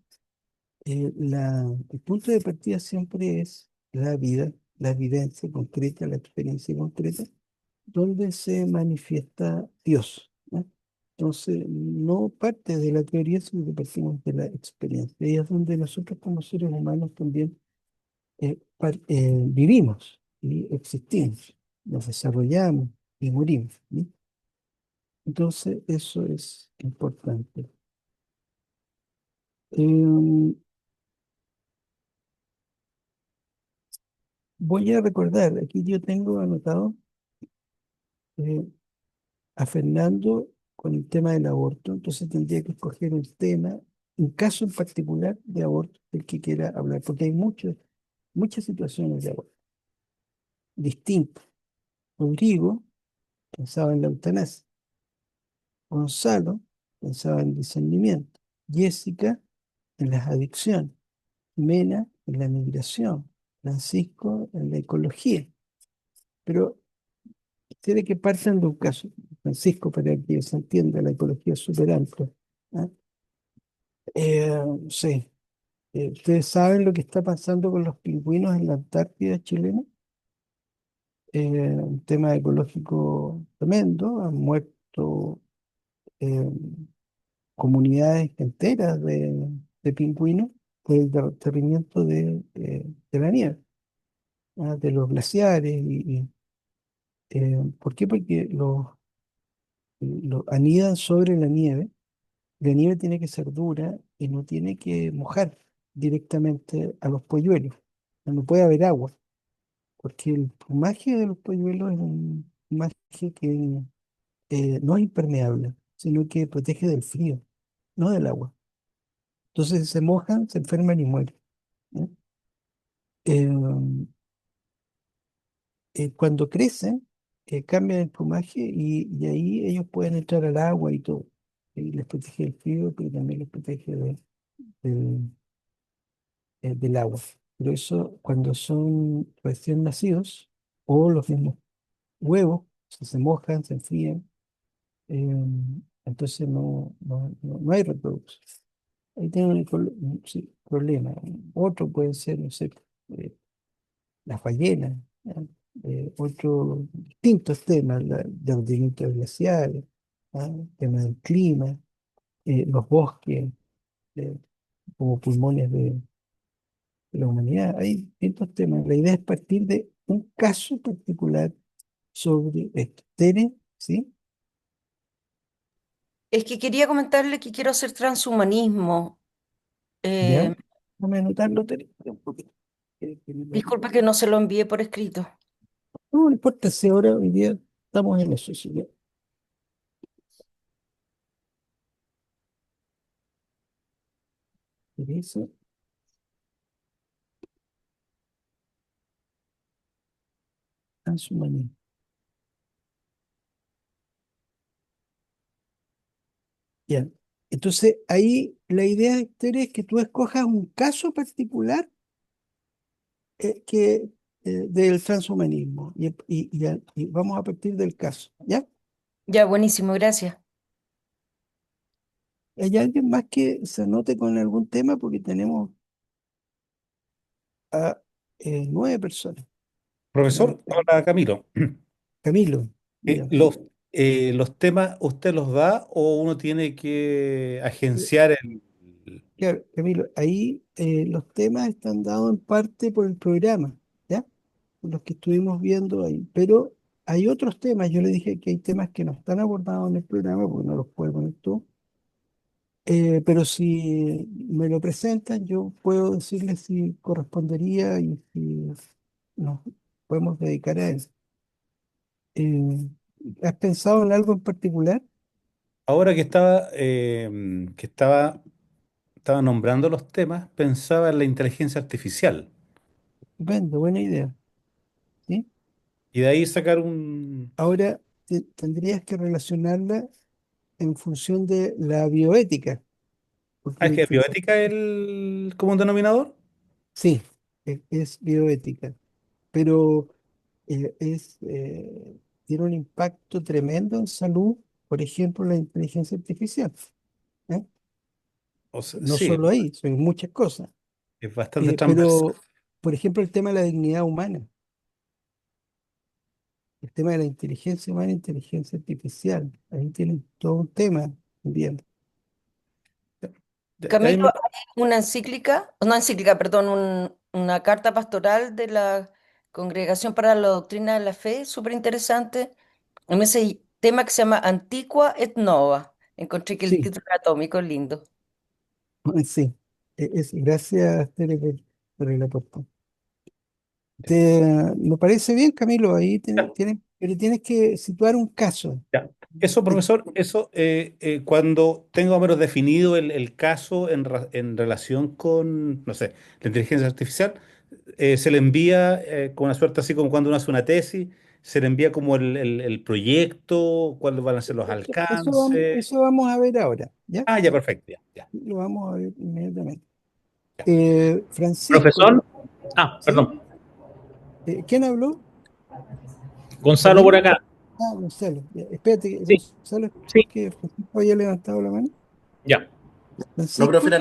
[SPEAKER 1] el punto de partida siempre es la vida, la vivencia concreta, la experiencia concreta, donde se manifiesta Dios, ¿no? Entonces, no parte de la teoría, sino que partimos de la experiencia. Y es donde nosotros como seres humanos también vivimos y existimos, nos desarrollamos y morimos, ¿no? Entonces, eso es importante. Em, Voy a recordar, aquí yo tengo anotado eh, a Fernando con el tema del aborto, entonces tendría que escoger un tema, un caso en particular de aborto del que quiera hablar, porque hay muchas situaciones de aborto distintas. Rodrigo pensaba en la eutanasia, Gonzalo pensaba en discernimiento, Jessica en las adicciones, Mena en la migración, Francisco en la ecología. Pero quiere que partan de un caso, Francisco, para que se entienda, la ecología es súper amplia. ¿Ah? Sí, ¿ustedes saben lo que está pasando con los pingüinos en la Antártida chilena? Un tema ecológico tremendo, han muerto eh, comunidades enteras de pingüinos por el derretimiento de la nieve, ¿ah? De los glaciares. ¿Por qué? Porque los anidan sobre la nieve. La nieve tiene que ser dura y no tiene que mojar directamente a los polluelos. No puede haber agua, porque el plumaje de los polluelos es un plumaje que no es impermeable, sino que protege del frío, no del agua. Entonces, si se mojan, se enferman y mueren. ¿Ya? Eh, Cuando crecen, cambian el plumaje y ahí ellos pueden entrar al agua y todo. Y les protege del frío, pero también les protege del, del agua. Pero eso, cuando son recién nacidos, o los mismos huevos, se mojan, se enfrían, eh, entonces no hay reproducción. Ahí tienen sí, problema. Otro puede ser, no sé, eh, las ballenas, ¿ya? Otros distintos temas, derretimientos glaciares, ¿ah? Tema del clima, los bosques como pulmones de la humanidad. Hay distintos temas. La idea es partir de un caso particular sobre esto. Tere, ¿sí?
[SPEAKER 4] Es que quería comentarle que quiero hacer transhumanismo.
[SPEAKER 1] ¿Ya?
[SPEAKER 4] Eh,
[SPEAKER 1] Déjame anotarlo, Tere, un poquito.
[SPEAKER 4] Disculpe que no se lo envié por escrito.
[SPEAKER 1] No importa si ahora hoy día estamos en eso, sí, ya. Teresa, transhumanismo. Ya. Entonces, ahí la idea, Tere, es que tú escojas un caso particular del transhumanismo y vamos a partir del caso, ¿ya?
[SPEAKER 4] Ya, buenísimo, gracias.
[SPEAKER 1] ¿Hay alguien más que se anote con algún tema? Porque tenemos a 9 personas.
[SPEAKER 2] Profesor, hola Camilo.
[SPEAKER 1] Camilo,
[SPEAKER 2] Eh,
[SPEAKER 1] ya.
[SPEAKER 2] los, los temas, ¿usted los da o uno tiene que
[SPEAKER 1] Eh,
[SPEAKER 2] agenciar el...
[SPEAKER 1] Claro, Camilo, ahí los temas están dados en parte por el programa, ¿ya? Por los que estuvimos viendo ahí. Pero hay otros temas, yo le dije que hay temas que no están abordados en el programa porque no los puedes poner tú. Pero si me lo presentan, yo puedo decirles si correspondería y si nos podemos dedicar a eso. Eh, ¿Has pensado en algo en particular?
[SPEAKER 2] Ahora estaba nombrando los temas, pensaba en la inteligencia artificial
[SPEAKER 1] Estupendo, buena idea. ¿Sí?
[SPEAKER 2] y de ahí sacar un...
[SPEAKER 1] Ahora tendrías que relacionarla en función de la bioética, porque
[SPEAKER 2] Ah,
[SPEAKER 1] la
[SPEAKER 2] es que
[SPEAKER 1] inteligencia,
[SPEAKER 2] bioética es el común denominador.
[SPEAKER 1] sí, es bioética, pero tiene un impacto tremendo en salud, por ejemplo, la inteligencia artificial. ¿Eh?
[SPEAKER 2] O sea,
[SPEAKER 1] No
[SPEAKER 2] sí,
[SPEAKER 1] solo ahí, son muchas cosas.
[SPEAKER 2] es bastante transversal.
[SPEAKER 1] Pero, por ejemplo, el tema de la dignidad humana, el tema de la inteligencia humana e inteligencia artificial, ahí tienen todo un tema bien.
[SPEAKER 2] Ahí
[SPEAKER 4] Camilo,
[SPEAKER 2] me-
[SPEAKER 4] hay una encíclica, no encíclica, perdón, una carta pastoral de la Congregación para la Doctrina de la Fe, súper interesante, en ese tema que se llama Antiqua et Nova. Encontré que el
[SPEAKER 1] Sí,
[SPEAKER 4] título atómico es lindo.
[SPEAKER 1] sí. Gracias, Tere, por el aporte. ¿Te, ¿Me parece bien, Camilo? Ahí pero tienes que situar un caso.
[SPEAKER 2] Ya. Eso,
[SPEAKER 1] De-
[SPEAKER 2] profesor, eso cuando tengo más o menos definido el caso en relación con, no sé, la inteligencia artificial, se le envía con una suerte así como cuando uno hace una tesis, se le envía como el proyecto, cuáles van a ser los alcances.
[SPEAKER 1] eso vamos a ver ahora, ¿ya?
[SPEAKER 2] Ah, ya, perfecto, ya, ya,
[SPEAKER 1] Lo vamos a ver inmediatamente.
[SPEAKER 2] ya.
[SPEAKER 1] Francisco,
[SPEAKER 5] Profesor,
[SPEAKER 1] ¿sí?
[SPEAKER 5] perdón,
[SPEAKER 1] ¿Quién habló?
[SPEAKER 5] Gonzalo por
[SPEAKER 1] ¿Camilo?
[SPEAKER 5] acá.
[SPEAKER 1] Ah, Gonzalo. Ya, espérate,
[SPEAKER 5] Sí,
[SPEAKER 1] Gonzalo,
[SPEAKER 5] sí,
[SPEAKER 1] porque Francisco había levantado la mano.
[SPEAKER 5] ya.
[SPEAKER 3] No, profe,
[SPEAKER 1] Francisco,
[SPEAKER 3] era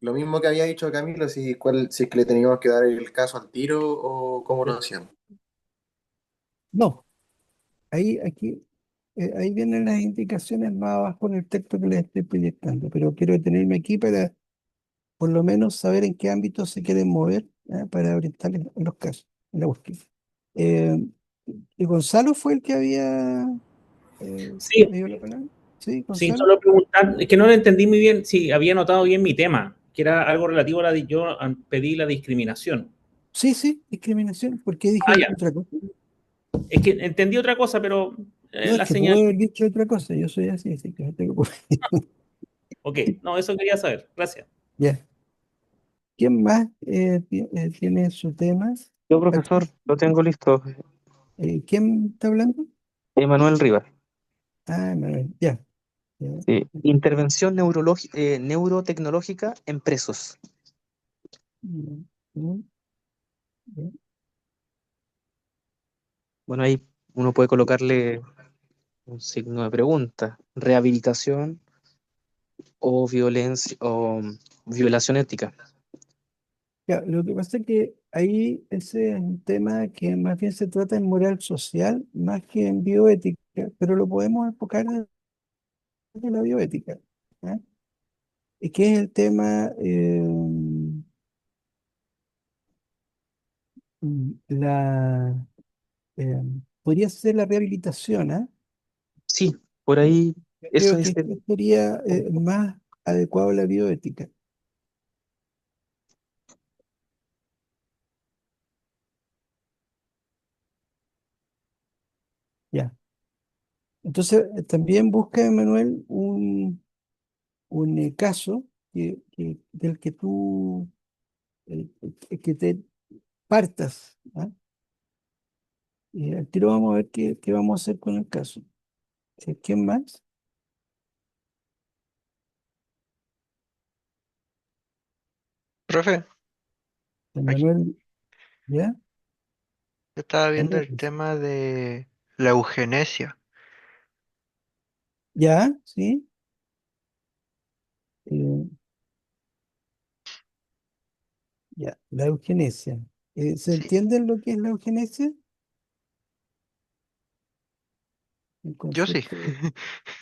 [SPEAKER 3] lo mismo que había dicho Camilo, si es que le teníamos que dar el caso al tiro o cómo lo hacíamos.
[SPEAKER 1] no. Ahí vienen las indicaciones más abajo en el texto que les estoy proyectando, pero quiero detenerme aquí para por lo menos saber en qué ámbito se quieren mover, para orientarles en los casos, en la búsqueda. Eh, ¿Y Gonzalo fue el que había
[SPEAKER 5] Sí,
[SPEAKER 1] pedido la palabra? ¿Sí,
[SPEAKER 5] sí,
[SPEAKER 1] Gonzalo?
[SPEAKER 5] solo preguntar, es que no lo entendí muy bien si había notado bien mi tema, que era algo relativo a pedí la discriminación.
[SPEAKER 1] Sí, sí, discriminación. ¿Por qué dije
[SPEAKER 5] Ah, ya.
[SPEAKER 1] otra cosa?
[SPEAKER 5] Es que entendí otra cosa, pero
[SPEAKER 1] No, es
[SPEAKER 5] la
[SPEAKER 1] que
[SPEAKER 5] señal.
[SPEAKER 1] puedo haber dicho otra cosa. Yo soy así, así que no tengo por qué.
[SPEAKER 5] Ok, no, eso quería saber. Gracias.
[SPEAKER 1] Ya. ¿Quién más tiene su tema?
[SPEAKER 6] Yo,
[SPEAKER 1] Aquí.
[SPEAKER 6] profesor, lo tengo listo.
[SPEAKER 1] ¿Quién está hablando?
[SPEAKER 6] Emanuel Rivas.
[SPEAKER 1] Ah, Manuel, ya. Ya.
[SPEAKER 6] Sí. Intervención neurotecnológica en presos.
[SPEAKER 1] Mm, mm, ya.
[SPEAKER 6] Bueno, ahí uno puede colocarle un signo de pregunta. Rehabilitación o violencia o violación ética.
[SPEAKER 1] Ya, lo que pasa es que ahí ese es un tema que más bien se trata en moral social más que en bioética, pero lo podemos enfocar desde la bioética. ¿Ya? Y que es el tema, la, podría ser la rehabilitación, ¿ah?
[SPEAKER 6] Sí, por
[SPEAKER 1] Eh,
[SPEAKER 6] ahí eso
[SPEAKER 1] Creo
[SPEAKER 6] es
[SPEAKER 1] que esto sería más adecuado a la bioética. Ya. Entonces, también busca, Manuel, un caso del que tú que te partas. ¿Ah? Y al tiro vamos a ver qué vamos a hacer con el caso. ¿Quién más?
[SPEAKER 7] Profe, aquí
[SPEAKER 1] Manuel, ¿ya?
[SPEAKER 7] yo estaba viendo
[SPEAKER 1] Manuel,
[SPEAKER 7] el tema de la eugenesia.
[SPEAKER 1] ¿ya? ¿Sí? Eh, ya, la eugenesia. ¿Se
[SPEAKER 7] Sí,
[SPEAKER 1] entiende lo que es la eugenesia? El
[SPEAKER 7] yo sí.
[SPEAKER 1] concepto.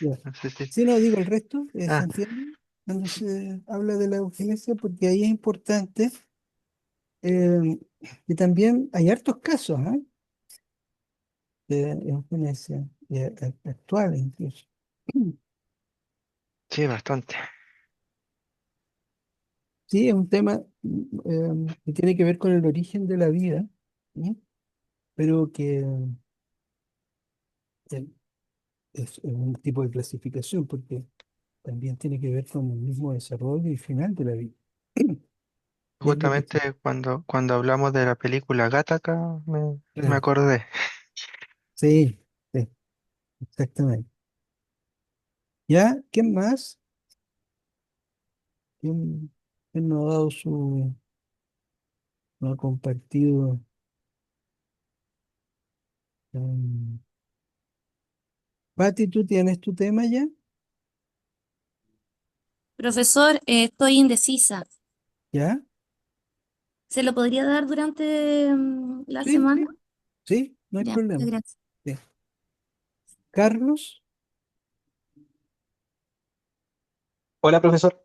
[SPEAKER 1] Ya.
[SPEAKER 7] No sé si.
[SPEAKER 1] Sí, no, digo el resto, ¿se
[SPEAKER 7] Ah,
[SPEAKER 1] entiende? Cuando se habla de la eugenesia, porque ahí es importante eh, que también hay hartos casos, ¿ah? De eugenesia, actuales incluso.
[SPEAKER 7] sí, bastante.
[SPEAKER 1] Sí, es un tema que tiene que ver con el origen de la vida, ¿sí? Pero que eh, es un tipo de clasificación, porque también tiene que ver con el mismo desarrollo y final de la vida. Y es lo que...
[SPEAKER 7] Justamente cuando hablamos de la película Gattaca, me
[SPEAKER 1] Claro,
[SPEAKER 7] acordé.
[SPEAKER 1] sí, sí, exactamente. ¿Ya? ¿Quién más? ¿Quién nos ha dado nos ha compartido? um, Pati, ¿tú tienes tu tema ya?
[SPEAKER 8] Profesor, estoy indecisa.
[SPEAKER 1] ¿Ya?
[SPEAKER 8] ¿Se lo podría dar durante la
[SPEAKER 1] Sí,
[SPEAKER 8] semana?
[SPEAKER 1] sí, sí, no hay
[SPEAKER 8] Ya, muchas
[SPEAKER 1] problema.
[SPEAKER 8] gracias.
[SPEAKER 1] Sí. Carlos,
[SPEAKER 6] Hola, profesor.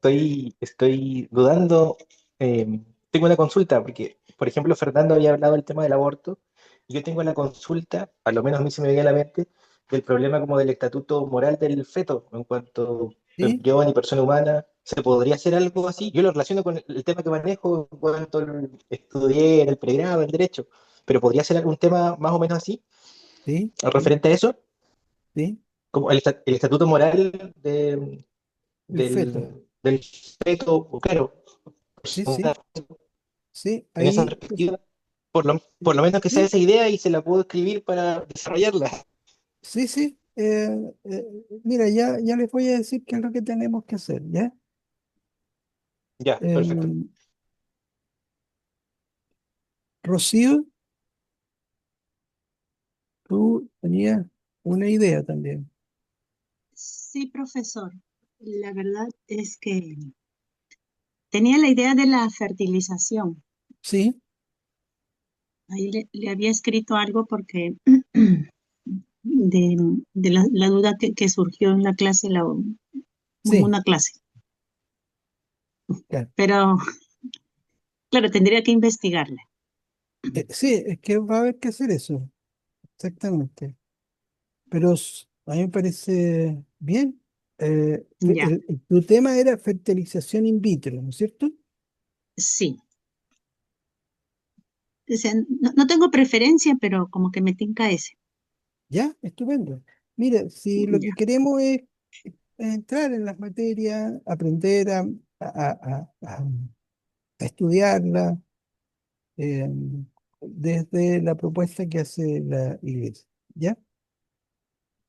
[SPEAKER 6] Estoy dudando. Tengo una consulta, porque, por ejemplo, Fernando había hablado del tema del aborto. Y yo tengo la consulta, a lo menos a mí se me viene a la mente, del problema como del estatuto moral del feto en cuanto
[SPEAKER 1] ¿sí?
[SPEAKER 6] embrión y persona humana. ¿Se podría hacer algo así? Yo lo relaciono con el tema que manejo en cuanto estudié en el pregrado, en Derecho. Pero ¿podría ser algún tema más o menos así,
[SPEAKER 1] Sí, sí,
[SPEAKER 6] referente a eso?
[SPEAKER 1] sí,
[SPEAKER 6] Como el estatuto moral
[SPEAKER 1] el feto.
[SPEAKER 6] del feto, o claro,
[SPEAKER 1] Sí, sí, sí,
[SPEAKER 6] en esa
[SPEAKER 1] ahí, pues,
[SPEAKER 6] perspectiva, por lo menos que sea
[SPEAKER 1] sí,
[SPEAKER 6] esa idea y se la puedo escribir para desarrollarla.
[SPEAKER 1] sí, sí. Mira, ya les voy a decir qué es lo que tenemos que hacer, ¿ya?
[SPEAKER 6] Ya, perfecto.
[SPEAKER 1] Eh, Rocío, tú tenías una idea también,
[SPEAKER 9] Sí, profesor. La verdad es que tenía la idea de la fertilización.
[SPEAKER 1] ¿sí?
[SPEAKER 9] Ahí le había escrito algo porque de, de la duda que surgió en la clase, en
[SPEAKER 1] Sí,
[SPEAKER 9] una clase.
[SPEAKER 1] claro.
[SPEAKER 9] Pero, claro, tendría que investigarle.
[SPEAKER 1] Sí, es que va a haber que hacer eso, exactamente. Pero a mí me parece bien.
[SPEAKER 9] Ya,
[SPEAKER 1] Tu tema era fertilización in vitro, ¿no es cierto?
[SPEAKER 9] sí. O sea, no tengo preferencia, pero como que me tinca ese.
[SPEAKER 1] Ya, estupendo. Mira, si lo
[SPEAKER 9] Ya,
[SPEAKER 1] que queremos es entrar en las materias, aprender a estudiarla eh, desde la propuesta que hace la iglesia. ¿Ya?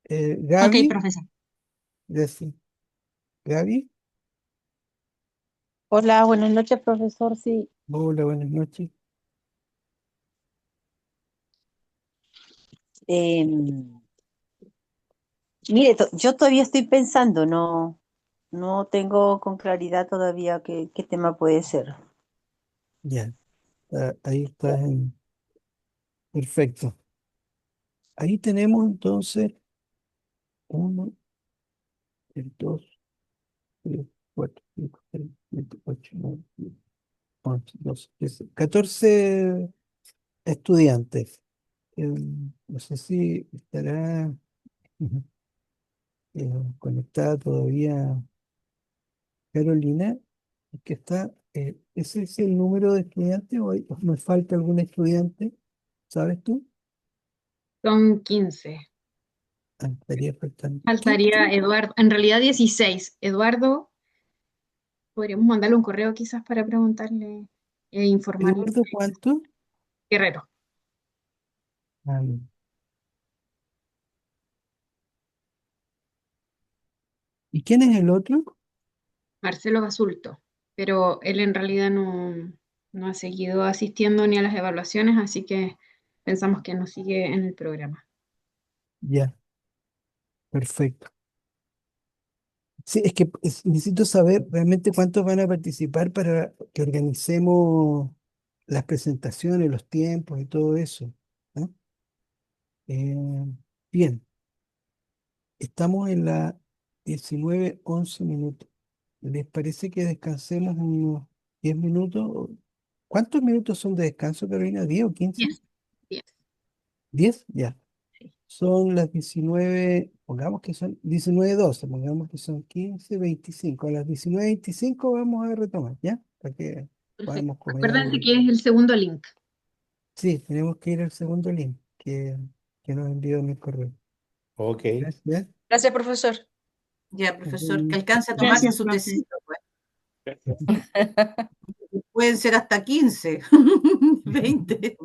[SPEAKER 9] Ok,
[SPEAKER 1] Gaby,
[SPEAKER 9] profesor.
[SPEAKER 1] gracias. Gaby,
[SPEAKER 10] Hola, buenas noches, profesor. Sí,
[SPEAKER 1] hola, buenas noches.
[SPEAKER 10] em, mire, yo todavía estoy pensando, no tengo con claridad todavía qué tema puede ser.
[SPEAKER 1] Ya, ahí está. Perfecto. Ahí tenemos entonces uno, el dos, tres, cuatro, cinco, seis, siete, ocho, nueve, diez, 11, 12, 13, 14 estudiantes. No sé si estará ujú, conectada todavía Carolina, que está, ¿ese es el número de estudiantes o nos falta algún estudiante? ¿Sabes tú?
[SPEAKER 11] Son 15.
[SPEAKER 1] Estaría faltando.
[SPEAKER 11] Faltaría Eduardo, en realidad 16. Eduardo, podríamos mandarle un correo quizás para preguntarle e informarle.
[SPEAKER 1] ¿Eduardo cuánto?
[SPEAKER 11] Guerrero,
[SPEAKER 1] Ah, ¿y quién es el otro?
[SPEAKER 11] Marcelo Basulto, pero él en realidad no ha seguido asistiendo ni a las evaluaciones, así que pensamos que no sigue en el programa.
[SPEAKER 1] Ya, perfecto. Sí, es que necesito saber realmente cuántos van a participar para que organicemos las presentaciones, los tiempos y todo eso, ¿no? Eh, bien, estamos en la 19:11. ¿Les parece que descansemos unos 10 minutos? ¿Cuántos minutos son de descanso, Carolina? ¿10 o 15?
[SPEAKER 11] 10, 10.
[SPEAKER 1] 10, ya.
[SPEAKER 11] Sí.
[SPEAKER 1] Son las 19, pongamos que son 19:12, pongamos que son 15:25. A las 19:25 vamos a retomar, ¿ya? Para que
[SPEAKER 11] Perfecto.
[SPEAKER 1] podamos comer
[SPEAKER 11] Acuérdense
[SPEAKER 1] algo.
[SPEAKER 11] que es el segundo link.
[SPEAKER 1] Sí, tenemos que ir al segundo link que nos envió en el correo.
[SPEAKER 2] Ok.
[SPEAKER 1] Gracias.
[SPEAKER 4] Gracias, profesor.
[SPEAKER 12] Ya, profesor, que alcance a tomarse
[SPEAKER 9] Gracias,
[SPEAKER 12] su
[SPEAKER 9] profe.
[SPEAKER 12] tecito, pues. Pueden ser hasta 15, 20.